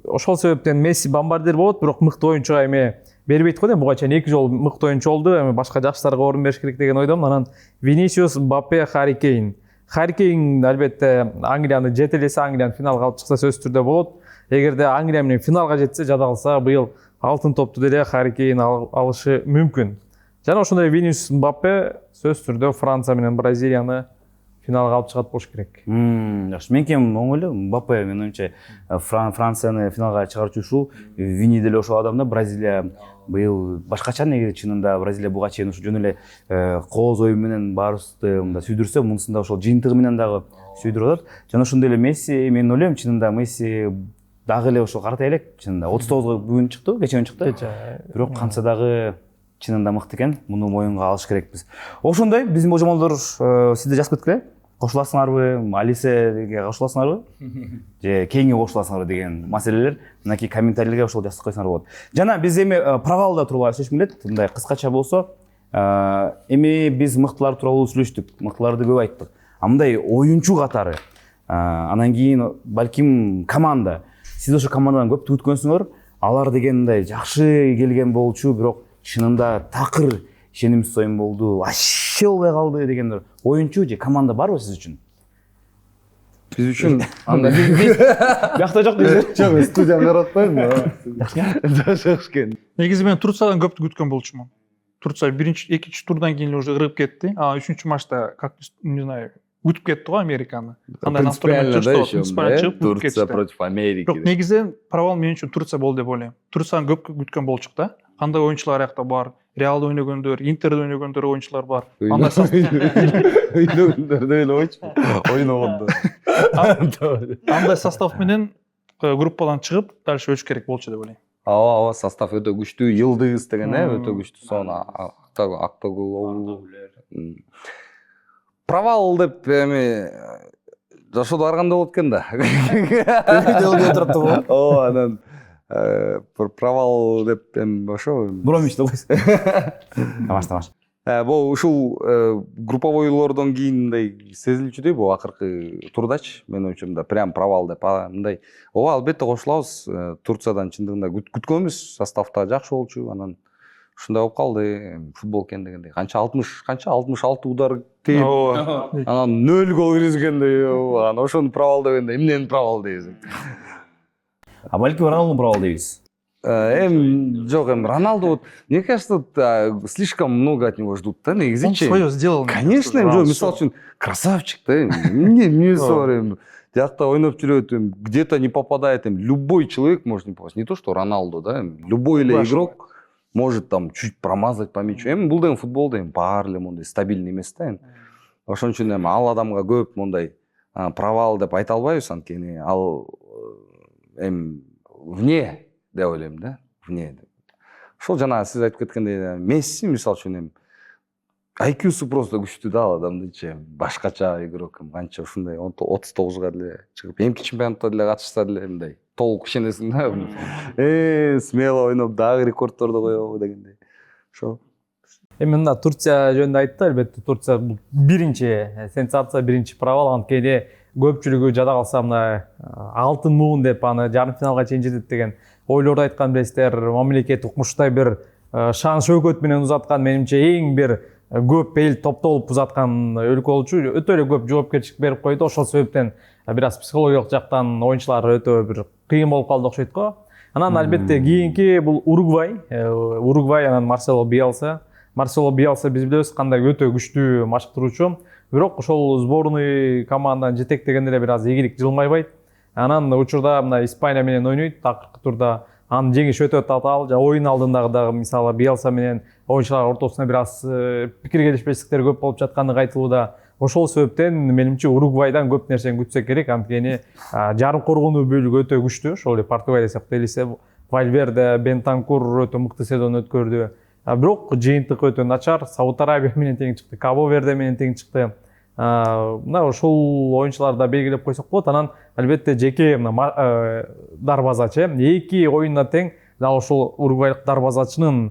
Ошол себептен Месси бомбардир болот, бирок мыкты оюнчуга эми бербейт го дейм. Буга чейин 2 жолу мыкты оюнчу болду, эми башка жакшыларга орун бериш керек деген ойдомун. Анан Винисиус, Мбаппе, Харри Кейн. Харри Кейн албетте Англияны жетелесе, Англияны финалга алып чыкса сөзсүз түрдө болот. Эгерде Англия менен финалга жетсе, жада калса быйыл алтын топту деле Харри Кейн алышы мүмкүн. Жана ошондой Винисиус, Мбаппе сөзсүз түрдө Франция менен Бразилияны финалга алып чыгат болуш керек. Жакшы, меники оң эле Мбаппе мен оюмча Францияны финалга чыгарчу ушул Вини деле ошол адам да. Бразилия быйыл башкача, негизи чынында Бразилия буга чейин ушу жөн эле кооз оюн менен баарыбызды мындай сүйдүрсө, мунусунда ошол жыйынтыгы менен дагы сүйдүрүп атат. Жана ошондой эле Месси, мен ойлойм чынында Месси дагы эле ошол карата элек чынында 39го бүгүн чыкты, кечээ чыкты. Бирок канча дагы чынында мыкты экен, муну моюнга алыш керекпиз. Ошондой биздин божомолдор сизде жазып кеткиле. Кошуласыңарбы, Алисеге кошуласыңарбы? Же Кейнге кошуласыңарбы деген маселелер мынакей комментарийлерге ошол жазып койсоңор болот. Жана биз эми провалда тууралуу чечким келет. Мындай кыскача болсо, эми биз мыктылар тууралуу сүйлөштүк, мыктыларды көп айттык. А мындай оюнчу катары, анан кийин балким команда. Сиз ошо командадан көп күткөнсүңөр, алар деген мындай жакшы келген болчу, бирок чынында такыр ишенимсиз оюн болду, вообще болбой калды деген оюнчу же команда барбы сиз үчүн? Биз үчүн андай Бияқта жоқ дейсіз? жок, студияны каратпаймын. Жакшы экен. Негизи мен Турциядан көптү күткөн болчумун. Турция экинчи турдан кийин уже ыргып кетти. А үчүнчү матчта, как не знаю, утуп кетти го Американы. Кандай настроение чыгып Турция против Америки. Бирок негизинен провал мен үчүн Турция болду деп ойлойм. Турцияны көп күткөн болчук да. Кандай оюнчулар аякта бар, Реалда ойногөндөр, Интерде ойногөндөр оюнчулар бар. Андай ойногөндөрдө эле ойчу. Ойногондо. андай состав менен группадан чыгып, дальше өтүш керек болчу деп ойлойм. Ооба, состав өтө күчтүү, Йылдыз деген өтө күчтүү. Сону Актагул. Провал деп эми жашоодо ар кандай болот экен да. Делге турупту го. Ооба, анан провал деп эми ошо Бромичте койсун. Тамаш. Бул ушул групповойлордон кийин мындай сезилчүдөй, бул акыркы турдачы менин оюмча прям провал деп мындай. Ооба, албетте кошулабыз. Турциядан чындыгында күткөнбүз, составта жакшы болчу, анан ушундай болуп калды. Футбол экен дегендей. Канча 66 удар тээп, анан 0 гол киргизгендей, анан ошону провал дегенде эмнени провал дейбиз? А балки Роналду провал дейбиз. Жок, Роналду, мне кажется, слишком много от него ждут, да, негизи. Он своё сделал. Конечно, мисалы үчүн красавчик, да, эмне бар, тиякта ойноп жүрөт, где-то не попадает, любой человек может не попасть, не то что Роналду, да, любой эле игрок может там чуть промазать по мячу. Бул деген футболдо баары эле мондай стабильный эмес да. Ошон үчүн ал адамга көп мондай провал деп айта албайбыз, анткени ал вне деп ойлойм да, вне. Ошол жана сиз айтып кеткендей, Месси мисалы үчүн IQ-су просто күчтүү да, ал адамдычы башкача игрок, канча ушундай 39га деле чыгып, эмки чемпионатта деле катышса деле мындай толук ишенесиң да. Смело ойноп дагы рекордторду коебу дегендей. Ошо. Эми мында Турция жөнүндө айтты, албетте Турция бул биринчи сенсация, биринчи провал, анткени көпчүлүгү жада калса мына алтын муун деп аны жарым финалга чейин жетет деген ойлорду айткан билесиздер. Мамлекет укмуштай бир шан шөкөт менен узаткан, менимче эң бир көп эл топтолуп узаткан өлкө болчу. Өтө эле көп жоопкерчилик берип койду. Ошол себептен бир аз психологиялык жактан оюнчулар өтө бир кыйын болуп калды окшойт го. Анан албетте кийинки бул Уругвай, анан Марсело Биелса биз билебиз кандай өтө күчтүү машыктыруучу. Бирок ошол сборный команданын жетектегенде эле бир аз ийгилик жылмайбайт. Анан учурда мына Испания менен ойнойт, акыркы турда анын жеңиши өтө татаал. Оюн алдындагы дагы мисалы Биелса менен оюнчулар ортосунда бир аз пикир келишпестиктер көп болуп жаткандыгы айтылууда. Ошол себептен менимче Уругвайдан көп нерсени күтсек керек, анткени жарым коргонуу бөлүгү өтө күчтүү. Ошол эле Португалия сыяктуу элесе Вальверде, Бентанкур өтө мыкты сезон өткөрдү. Бирок жыйынтык өтө начар. Сауд Арабия менен тең чыкты, Кабо Верде менен тең чыкты. Мына ошол оюнчуларды белгилеп койсок болот. Анан албетте жеке дарбазачы эки оюнда тең дал ошол уругвайлык дарбазачынын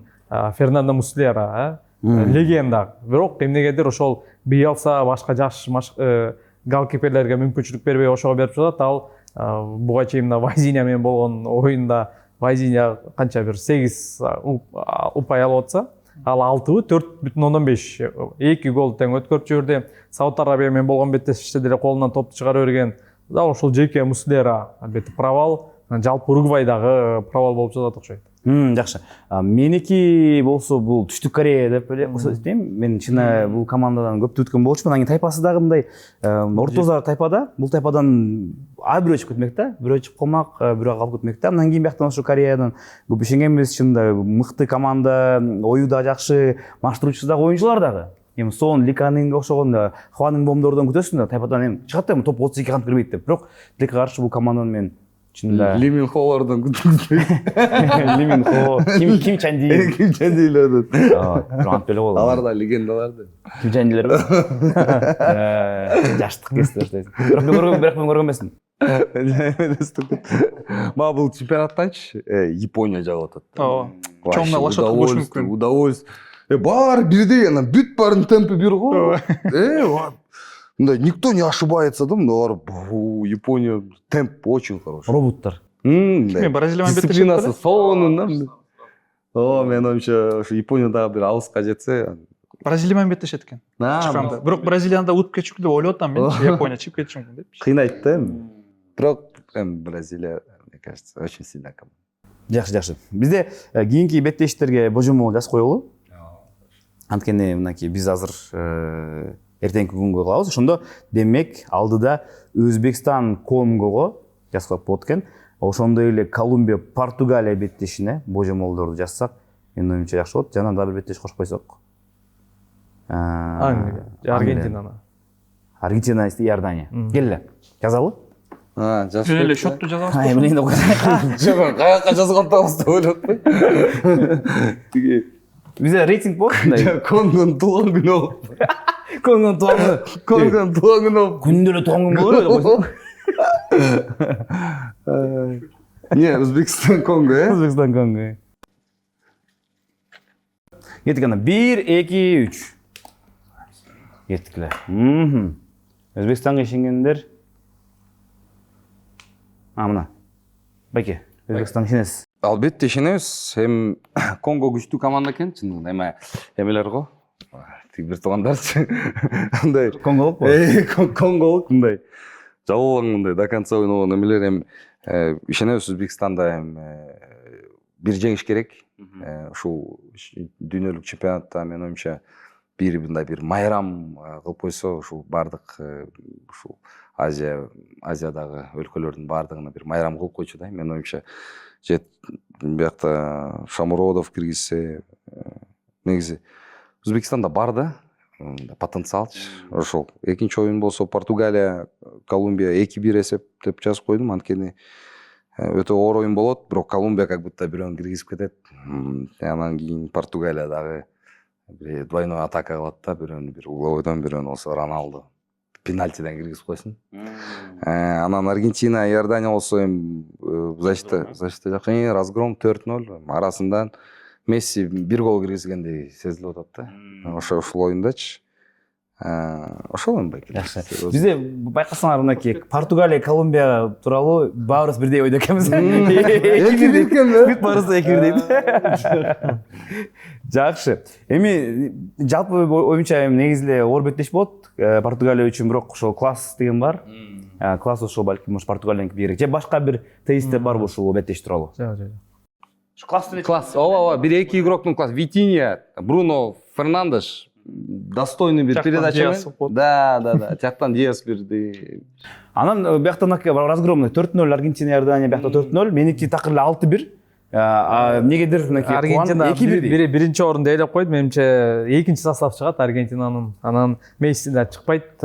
Фернандо Муслера, легенда. Бирок эмнегедир ошол Биелса башка жаш голкиперлерге мүмкүнчүлүк бербей ошого берип жатат. Ал буга чейин Вайзиня менен болгон оюнда Вайзиня канча бир 8 упай алып атса, ал 4,5 2 гол тең өткөрүп жиберди. Сауд Арабия менен болгон беттешиште деле колунан топту чыгара берген. Дал ошол жеке Муслера албетте провал, жалпы Уругвайдагы провал болуп жатат окшойт. Жакшы. Меники болсо бул Түштүк Корея деп элем. Мен чына бул командадан көп өткөн болчумун. Анан тайпасы дагы мындай ортоза тайпада. Бул тайпадан бирөө чыгып кетмек да. Бирөө чыгып калмак, бирөө калып кетмек да. Андан кийин бияктан ошо Кореядан көп ишенгенбиз, чында мыкты команда, ою да жакшы, маштыруучусу дагы оюнчулар дагы. Эми Сон, Ликанинге окшогон Хванын Бомдордон күтөсүң да, тайпадан чыгат да, топ 32 кантип кирбейт деп. Бирок тилекке каршы бул команданын мен Лимин Холлордон күтөбүз. Лимин Хо, Ким Чанди. Ким Чандилерден. Антып эле болду. Алар да легендалар да. Ким Чандилер ба? Жаштык кести оштойсуң. Бирок мен көргөн эмесмин. Мага бул чемпионаттанчы Япония жагып атат. Ооба. Чоңна лошадка болуш мүмкүн. Удовольствие. Баары бирдей, анан бүт баарынын темпи бир го. Никто не ошибается, да, но Япония темп очень хороший. Роботтар. Мен Бразилия менен беттешет дисциплинасы сонун да. О, менин оюмча ошо Япониядагы бир алыска жетсе. Бразилия менен беттешет экен чыкканда. Бирок Бразилияны да утуп кетчүк деп ойлоп атам мен. Япония чыгып кетиши мүмкүн деп. Кыйнайт да. Бирок Бразилия, мне кажется, очень сильная команда. Жакшы. Бизде кийинки беттештерге божомол жазып коелу. Анткени мынакей биз азыр эртеңки күнгө кылабыз. Ошондо демек алдыда Өзбекстан Конгого жазып коюп болот экен. Ошондой эле Колумбия Португалия беттешине божомолдорду жазсак, менин оюмча жакшы болот. Жана дагы бир беттеш кошуп койсок. Аргентинаны. Аргентина, Иордания. Келе. Жазалы? Жазып. Жөн эле счетту жазабыз. Эмне деп Жок, каяка жазгантабыз деп ойлоп атпайбы? Тиги Бизде рейтинг болот мындай. Конгонун туулган күнү болуп. Конгонун тууган Конгонун туулган күнү болуп. күндө эле тууган күн болор деп койсоң. Не, Өзбекстан Конго, Өзбекстан Конго. Кеттик ана 1 2 3. Кеттикле. Өзбекстанга ишенгендер. Мына. Байке, Өзбекстан ишенесиз. Албетте ишенебиз. Эми Конго күчтүү команда экен, чындыгында. Эми эмелер го. Тиги бир туугандарчы. Андай Конголук бу. Конголук мындай. Жабылган мындай до конца ойногон эмелер эми ишенебиз Өзбекстанда эми бир жеңиш керек. Ушул дүйнөлүк чемпионатта мен оюмча мындай бир майрам кылып койсо, ушул бардык ушул Азиядагы өлкөлөрдүн бардыгына бир майрам кылып койчу да. Мен оюмча биякта Шамуродов киргизсе, негизи Өзбекстанда бар да потенциалчы. Ошол экинчи оюн болсо Португалия, Колумбия 2-1 эсептеп жазып койдум. Анткени өтө оор оюн болот, бирок Колумбия как будто бирөөнү киргизип кетет. Анан кийин Португалия дагы бир двойной атака кылат да, бирөөнү бир угловойдон, бирөөнү болсо Роналду пенальтиден киргизип койсун. Анан Аргентина, Иордания болсо эми защита жакшы разгром 4-0 арасынан Месси бир гол киргизгендей сезилип атат да. Ошол оюндачы. Ошол эми байке. Жакшы. Бизде байкасаңар мынакей Португалия, Колумбия тууралуу баарыбыз бирдей ойдо экенбиз. Эки экенби? Бүт баарыбыз да эки бирдей. Жакшы. Эми жалпы оюмча негизи эле оор беттеш болот. Португалия үчүн бирок ошол класс деген бар. Класс ошол балким Португалияныкы бийрээк. Же башка бир тезистер барбы ушул беттеш тууралуу? Жок. Класс. Ооба, бир эки игроктун класс. Витинья, Бруно Фернандеш достойный бир передача. Да. Жактан Диас бирди. Анан биякта разгромный 4-0 Аргентина, Иордания биякта 4-0. Меники такыр эле 6-1. Негедир мынакей Аргентина биринчи орунду ээлеп койду. Менимче экинчи состав чыгат Аргентинанын. Анан Месси да чыкпайт.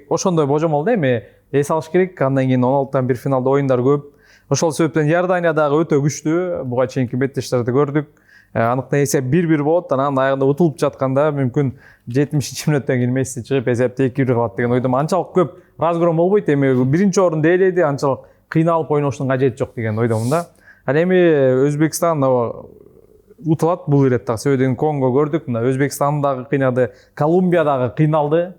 Ошондой божомол да эми эс алыш керек. Андан кийин 16-тан бир финалда оюндар көп. Ошол себептен Иордания дагы өтө күчтүү. Буга чейинки беттештерди көрдүк. Аныкта эсеп 1-1 болот. Анан аягында утулуп жатканда мүмкүн 70-мүнөттөн кийин Месси чыгып эсепти 2-1 кылат деген ойдом. Анчалык көп разгром болбойт. Эми биринчи орунду ээледи, анчалык кыйналып ойноштун кажети жок деген ойдомун да. Ал эми Өзбекстан утулат бул ирет дагы. Себебен Конго көрдүк, мына Өзбекстан дагы кыйнады, Колумбия дагы кыйналды.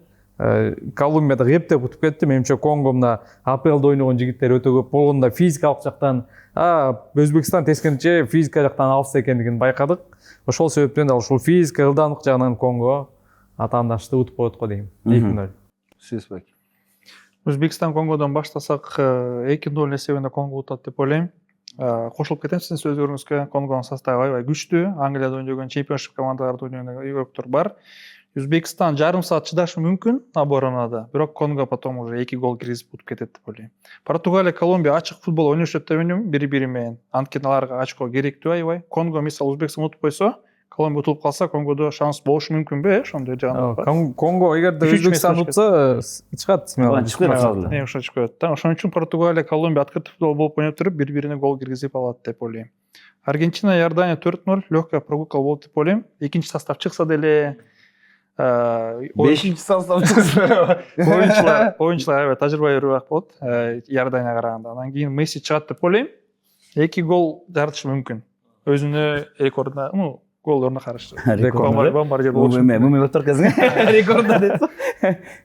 Колумбия да кептеп утуп кетти. Менимче Конго мына АПЛда ойногон жигиттер өтө көп болгондо физикалык жактан Өзбекстан тескерисинче физика жактан алыс экендигин байкадык. Ошол себептен да ушул физика ылдамдык жагынан Конго атаандашты утуп коет го дейм. 2-0. Сөзбек. Өзбекстан Конгодон баштасак 2-0 эсебинде Конго утат деп ойлойм. Кошулуп кетем сиздин сөздөрүңүзгө. Конгонун составы аябай күчтүү. Англияда ойногон чемпионшип командаларда ойногон игроктор бар. Өзбекстан жарым саат чыдашы мүмкүн оборонада, бирок Конго потом уже 2 гол киргизип утуп кетет деп ойлойм. Португалия, Колумбия ачык футбол ойношот деп ойлойм бири-бири менен. Анткени аларга очко керектүү аябай. Конго мисалы Өзбекстан утуп койсо, Колумбия утулуп калса, Конгодо шанс болушу мүмкүнбү, ошондой жагынан. Конго эгерде Өзбекстан утса, чыгат. Ошо чыгат да. Ошон үчүн Португалия, Колумбия открытый футбол болуп ойноп туруп, бири-бирине гол киргизип алат деп ойлойм. Аргентина, Иордания 4-0 легкая прогулка болот деп ойлойм. Экинчи состав чыкса деле Бешинчи состав чыкса оюнчулар аябай тажрыйбалуураак болот Иорданияга караганда. Андан кийин Месси чыгат деп ойлойм. 2 гол жаратышы мүмкүн. Өзүнө рекордуна, голдоруна каршы. Рекорд. Бомбар жер болчу. Муме өтөркөзүң. Рекордда дейт.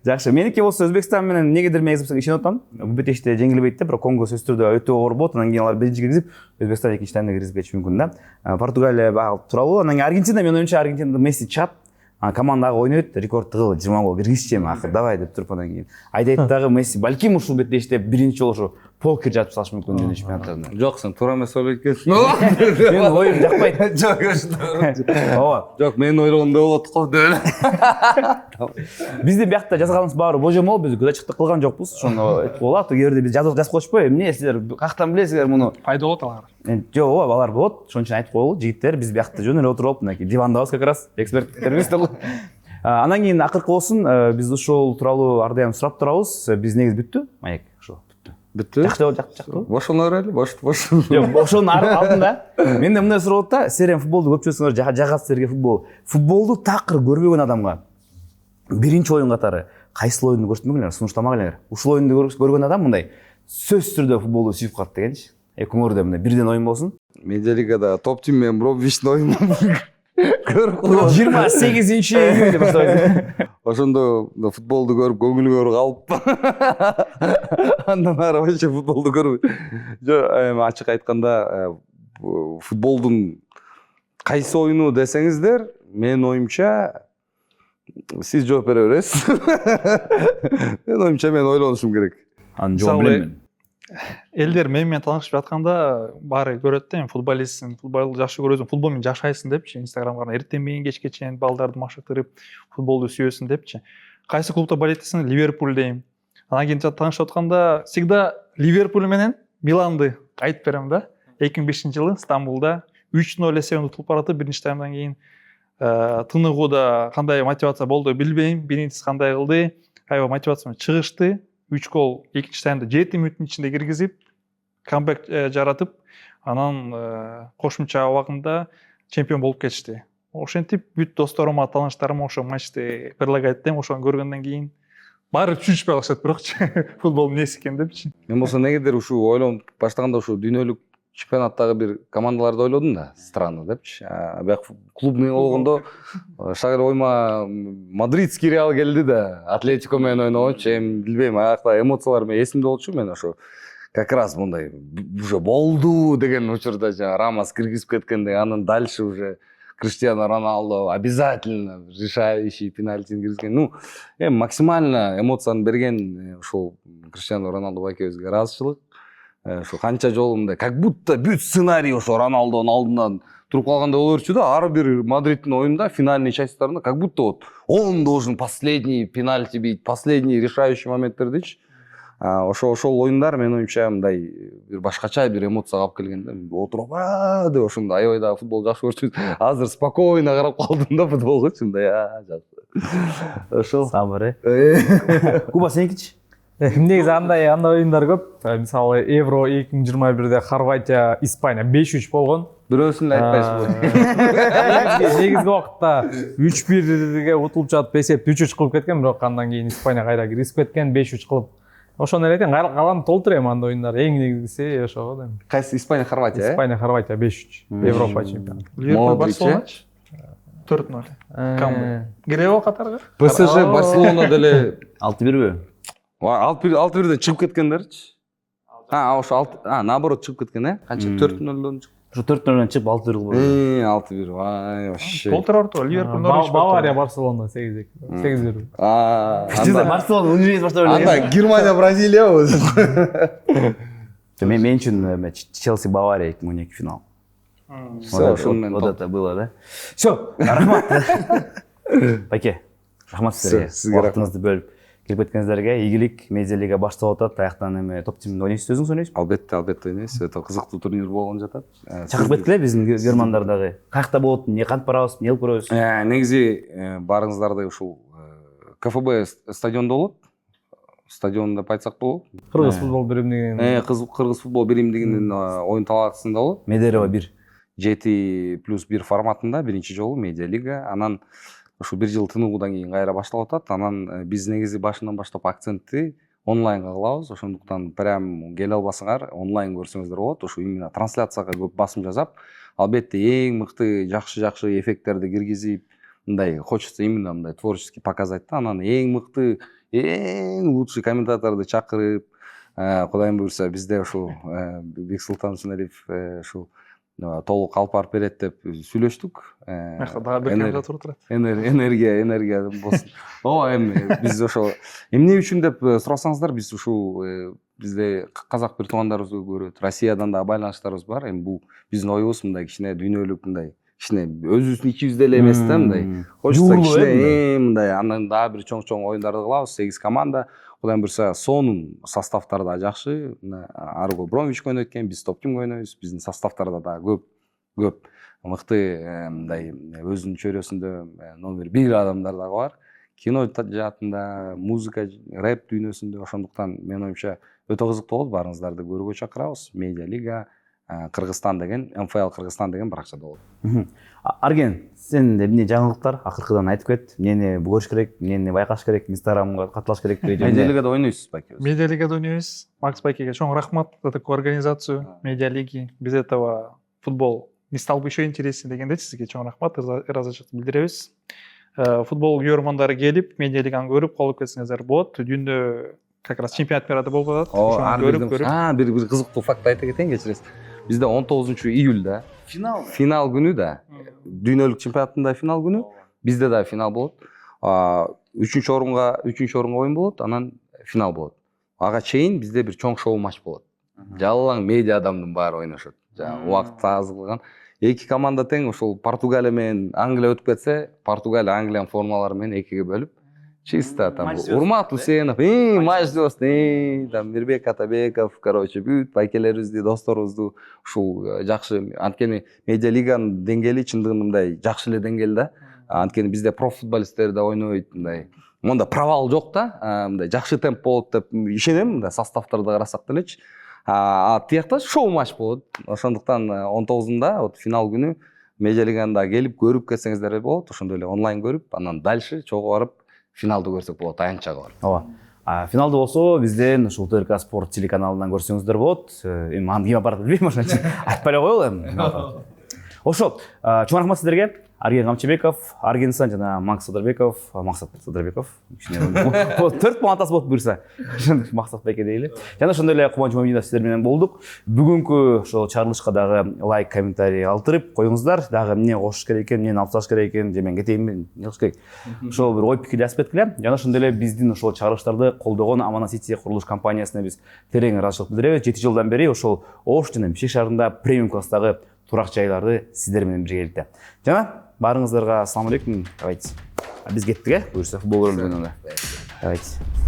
Жакшы. Меники болсо Өзбекстан менен негедир мен ишенип атам. БТШте жеңилбейт да, бирок Конго сөзсүз түрдө өтө оор болот. Анан кийин алар биринчи киргизип, Өзбекстан экинчи таймда киргизип кетиши мүмкүн да. Португалия тууралуу. Анан Аргентина, мен оюнчу Аргентинада Месси чыгат. Командага ойнойт, рекорд тыгыл 20 гол киргизчем акыр давай деп туруп анан кийин айдайт дагы Месси балким ушул БТШте биринчи жолу ушу покер жатып салышы мүмкүн дүйнө чемпионаттарында. Жок, сен туура эмес ойлойт экенсиң. Менин оюм жакпайт. Жок, Ооба. жок, мен ойлогондой болот го деп. Биздин биякта жазганыбыз баары божомол, биз күдачыктык кылган жокпуз. Ошону айтып болот. Эгерде биз жазып коечпой, эмне силер каяктан билесиңер муну? Пайда болот алар. Жок, ооба, алар болот. Ошон үчүн айтып коелу, жигиттер, биз биякта жөн эле отуруп, мынакей дивандабыз как раз, эксперттерибиз. Анан кийин акыркы болсун, биз ушул тууралуу ар дайым сурап турабыз. Биз негизи бүттү, маек ошо бүттү. Бүттү? Жакты. Бошоно берели, бош. Жок, ошонун алдында менде мындай суроо болот да, силер эми футболду көп чөйсүңөр, жагат силерге футбол. Футболду такыр көрбөгөн адамга биринчи оюн катары кайсыл оюнду көрсөтмөгүлөр, сунуштамагылер. Ушул оюнду көргөн адам мындай сөзсүз түрдө футболду сүйүп калат дегенчи. Көңүрдө мындай бирден оюн болсун. Медиалигада топ тим менен Бробичтин оюну көрүп 28-чи июнь деп баштайт. ошондо футболду көрүп көңүлүңөр калып андан ары вообще футболду көрбөйт. Жок, эми ачык айтканда футболдун кайсы оюну десеңиздер, менин оюмча сиз жооп бере бересиз. Менин оюмча мен ойлонушум керек. Анын жооп билем. Элдер менен таанышып жатканда баары көрөт да, футболистсиң, футболду жакшы көрөсүң, футбол менен жашайсың депчи, Инстаграмга эртең менен кечке чейин балдарды машыктырып, футболду сүйөсүң депчи. Кайсы клубда болет десең, Ливерпуль дейм. Анан кийин таанышып атканда всегда Ливерпуль менен Миланды айтып берем да. 2005-жылы Стамбулда 3-0 эсебинде утулуп баратып, биринчи таймдан кийин тыныгууда кандай мотивация болду билбейм, биринчиси кандай кылды, аябай мотивация чыгышты. 3 гол экинчи таймда 7 мүнөттүн ичинде киргизип, камбэк жаратып, анан кошумча убагында чемпион болуп кетишти. Ошентип бүт досторума, тааныштарыма ошо матчты предлагать этем, ошону көргөндөн кийин баары түшүнүшпөй калышат, бирокчу футбол эмнеси экен депчи. Мен болсо негедир ушу ойлонуп баштаганда ушу дүйнөлүк чемпионаттагы бир командаларды ойлодум да, страны депчи. Бияк клубный болгондо шагыр ойма Мадридский Реал келди да, Атлетико менен ойногончу, эми билбейм, аякта эмоциялар менен эсимде болчу. Мен ошо как раз мындай уже болду деген учурда Рамос киргизип кеткенде, анан дальше уже Криштиану Роналдо обязательно решающий пенальтини киргизген. Ну, максимально эмоцияны берген ушул Криштиану Роналдо байкебизге ыраазычылык. Ошо канча жолу мындай как будто бүт сценарий ошо Роналдонун алдынан туруп калгандай боло берчү да. Ар бир Мадридтин оюнда финальный частьтарында как будто вот он должен последний пенальти бить, последний решающий моменттердичи. Ошол оюндар менин оюмча мындай бир башкача бир эмоцияга алып келген да. Отуруп деп ошондой аябай дагы футбол жакшы көрчүбүз. Азыр спокойно карап калдым да футболгочу, мындай жакшы. Ошол Сабыр. Куба сеникичи? Негизи андай оюндар көп. Мисалы Евро 2021де Хорватия, Испания 5-3 болгон. бирөөсүн айтпайсыз. Негизги убакытта 3-1ге утулуп жатып, эсепти 3-3 кылып кеткен, бирок андан кийин Испания кайра киргизип кеткен, 5-3 кылып. Ошону эле айтайын, калган толтур эми андай оюндар. Эң негизгиси ошого да. Кайсы Испания, Хорватия? Испания, Хорватия 5-3. Европа чемпионы. Ливерпуль Барселоначы 4-0. Кам? Грео катарга? ПСЖ Барселона деле 6-1бү? 6-1ден чыгып кеткендерчи. Ошо наоборот чыгып кеткен, канча 4-0дөн чыгып. Ошо 4-0дөн чыгып 6-1 болду. 6-1. Вай, вообще. Толтурар Ливерпуль Бавария Барселона 8-1. 8-1. Сиз Барселона универ баштап эле. Анда Германия Бразилия болду. Мен үчүн Челси Бавария 2012 финал. Вот это было, да? Всё, рахмат. Байке, рахмат сизерге. Убактыңызды бөлүп келип кеткениңиздерге. Ийгилик, Медиалига башталып атат. Аяктан эми топ тимде ойнойсуз, өзүңүз ойнойсузбу? Албетте ойнойбуз. Өтө кызыктуу турнир болгон жатат. Чакырып кеткиле биздин көрөрмандар дагы. Каякта болот, эмне кантип барабыз, эмне кылып көрөбүз? Негизи барыңыздарды ушул КФБ стадиондо болот. Стадион деп айтсак болот. Кыргыз футбол биримдигинин. Кыргыз футбол биримдигинин оюн талаасында болот. Медерево 1. 7+1 форматында биринчи жолу Медиалига. Анан ушу 1 жыл тыныгуудан кийин кайра башталып атат. Анан биз негизи башынан баштап акцентти онлайнга кылабыз, ошондуктан прям келе албасаңар онлайн көрсөңүздөр болот. Ошо именно трансляцияга көп басым жасап, албетте эң мыкты жакшы эффекттерди киргизип, мындай хочется именно мындай творчески показать да. Анан эң мыкты, эң лучший комментаторду чакырып, Кудайым буйрса бизде ушул Бексултан Сунелиев ушул толук алып барып берет деп сүйлөштүк. Дагы бир комментатор турат. Энергия болсун. Ооба, эми биз ошо эмне үчүн деп сурасаңыздар, биз ушул бизде казак бир туугандарыбызды көрөт, Россиядан да байланыштарыбыз бар. Эми бул биздин оюбуз мындай кичине дүйнөлүк, мындай кичине өзүбүздүн ичибизде эле эмес да, мындай. Хочется кичине мындай андан дагы бир чоң оюндарды кылабыз, 8 команда. Кудайым буйрса, сонун составтар да жакшы. Арго Бромвичке ойнойт экен, биз Топкимге ойнойбуз. Биздин составтарда да көп мыкты мындай өзүнүн чөйрөсүндө номер 1 адамдар дагы бар. Кино жаатында, музыка, рэп дүйнөсүндө. Ошондуктан менин оюмча өтө кызыктуу болот. Барыңыздарды көрүүгө чакырабыз. Медиа Лига Кыргызстан деген, МФЛ Кыргызстан деген баракчада болот. Арген, сен эмне жаңылыктар акыркыдан айтып кет. Эмнени көрүш керек, эмнени байкаш керек, Инстаграмга катылаш керек. Медиа Лигада ойнойсуз байке? Медиа Лигада ойнойбуз. Макс Байкеге чоң рахмат за такую организацию Медиа Лиги. Без этого футбол не стал бы еще интереснее дегенде сизге чоң рахмат, ыраазычылык билдиребиз. Футбол көрөрмандары келип, Медиа Лиганы көрүп калып кетсеңиздер болот. Дүйнөдө как раз чемпионат мирада болуп атат. Ошону көрүп. Бир кызыктуу факт айта кетейин, кечиресиз. Бизде 19-июльда финал күнү да, дүйнөлүк чемпионатында финал күнү, бизде да финал болот. 3-чү орунга оюн болот, анан финал болот. Ага чейин бизде бир чоң шоу матч болот. Жалаң медиа адамдын баары ойношот. Убакыт аз кылган. Эки команда тең, ошол Португалия менен Англия өтүп кетсе, Португалия Англиянын формалары менен экиге бөлүп, чисто там Урмат Усенов, матч звезд, там Мирбек Атабеков, короче, бүт байкелерибизди, досторубузду ушул жакшы, анткени Медиа Лиганын деңгээли чындыгында мындай жакшы эле деңгээл да. Анткени бизде профутболисттер да ойнойт, мындай. Монда провал жок да, мындай жакшы темп болот деп ишенем, мындай составтарды карасак делечи. Тиякта шоу матч болот. Ошондуктан 19-ында вот финал күнү Медиа Лиганда келип көрүп кетсеңиздер болот. Ошондой эле онлайн көрүп, анан дальше чогуу барып финалды көрсөк болот, таянчага барып. Ооба. Финалды болсо бизден ушул ТРК Спорт телеканалынан көрсөңүздөр болот. Эми аны ким барат билбейм, ошон үчүн айтпай эле коелу эми. Ошо, чоң рахмат сиздерге. Арген Камчыбеков, Аргенсан жана Максат Садырбеков. 4 плантасы болуп буйрса. Максат Байке дейли. Жана ошондой эле Кубаныч Моминов сиздер менен болдук. Бүгүнкү ошо чыгарылышка дагы лайк, комментарий калтырып коюңуздар. Дагы эмне кошуш керек экен, эмнени алып тасташ керек экен, же мен кетейинби, эмне кылыш керек. Ошол бир ой пикир жазып кеткиле. Жана ошондой эле биздин ошол чыгарылыштарды колдогон Аманат Сити курулуш компаниясына биз терең ыраазычылык билдиребиз. 7 жылдан бери ошол Ош жана Бишкек шаарында премиум класстагы турак жайларды сиздер менен биргеликте. Жана барыңыздарга ассалам алейкум. Давайте. Биз кеттик, буйрса футбол көрөлүгүнө. Давайте.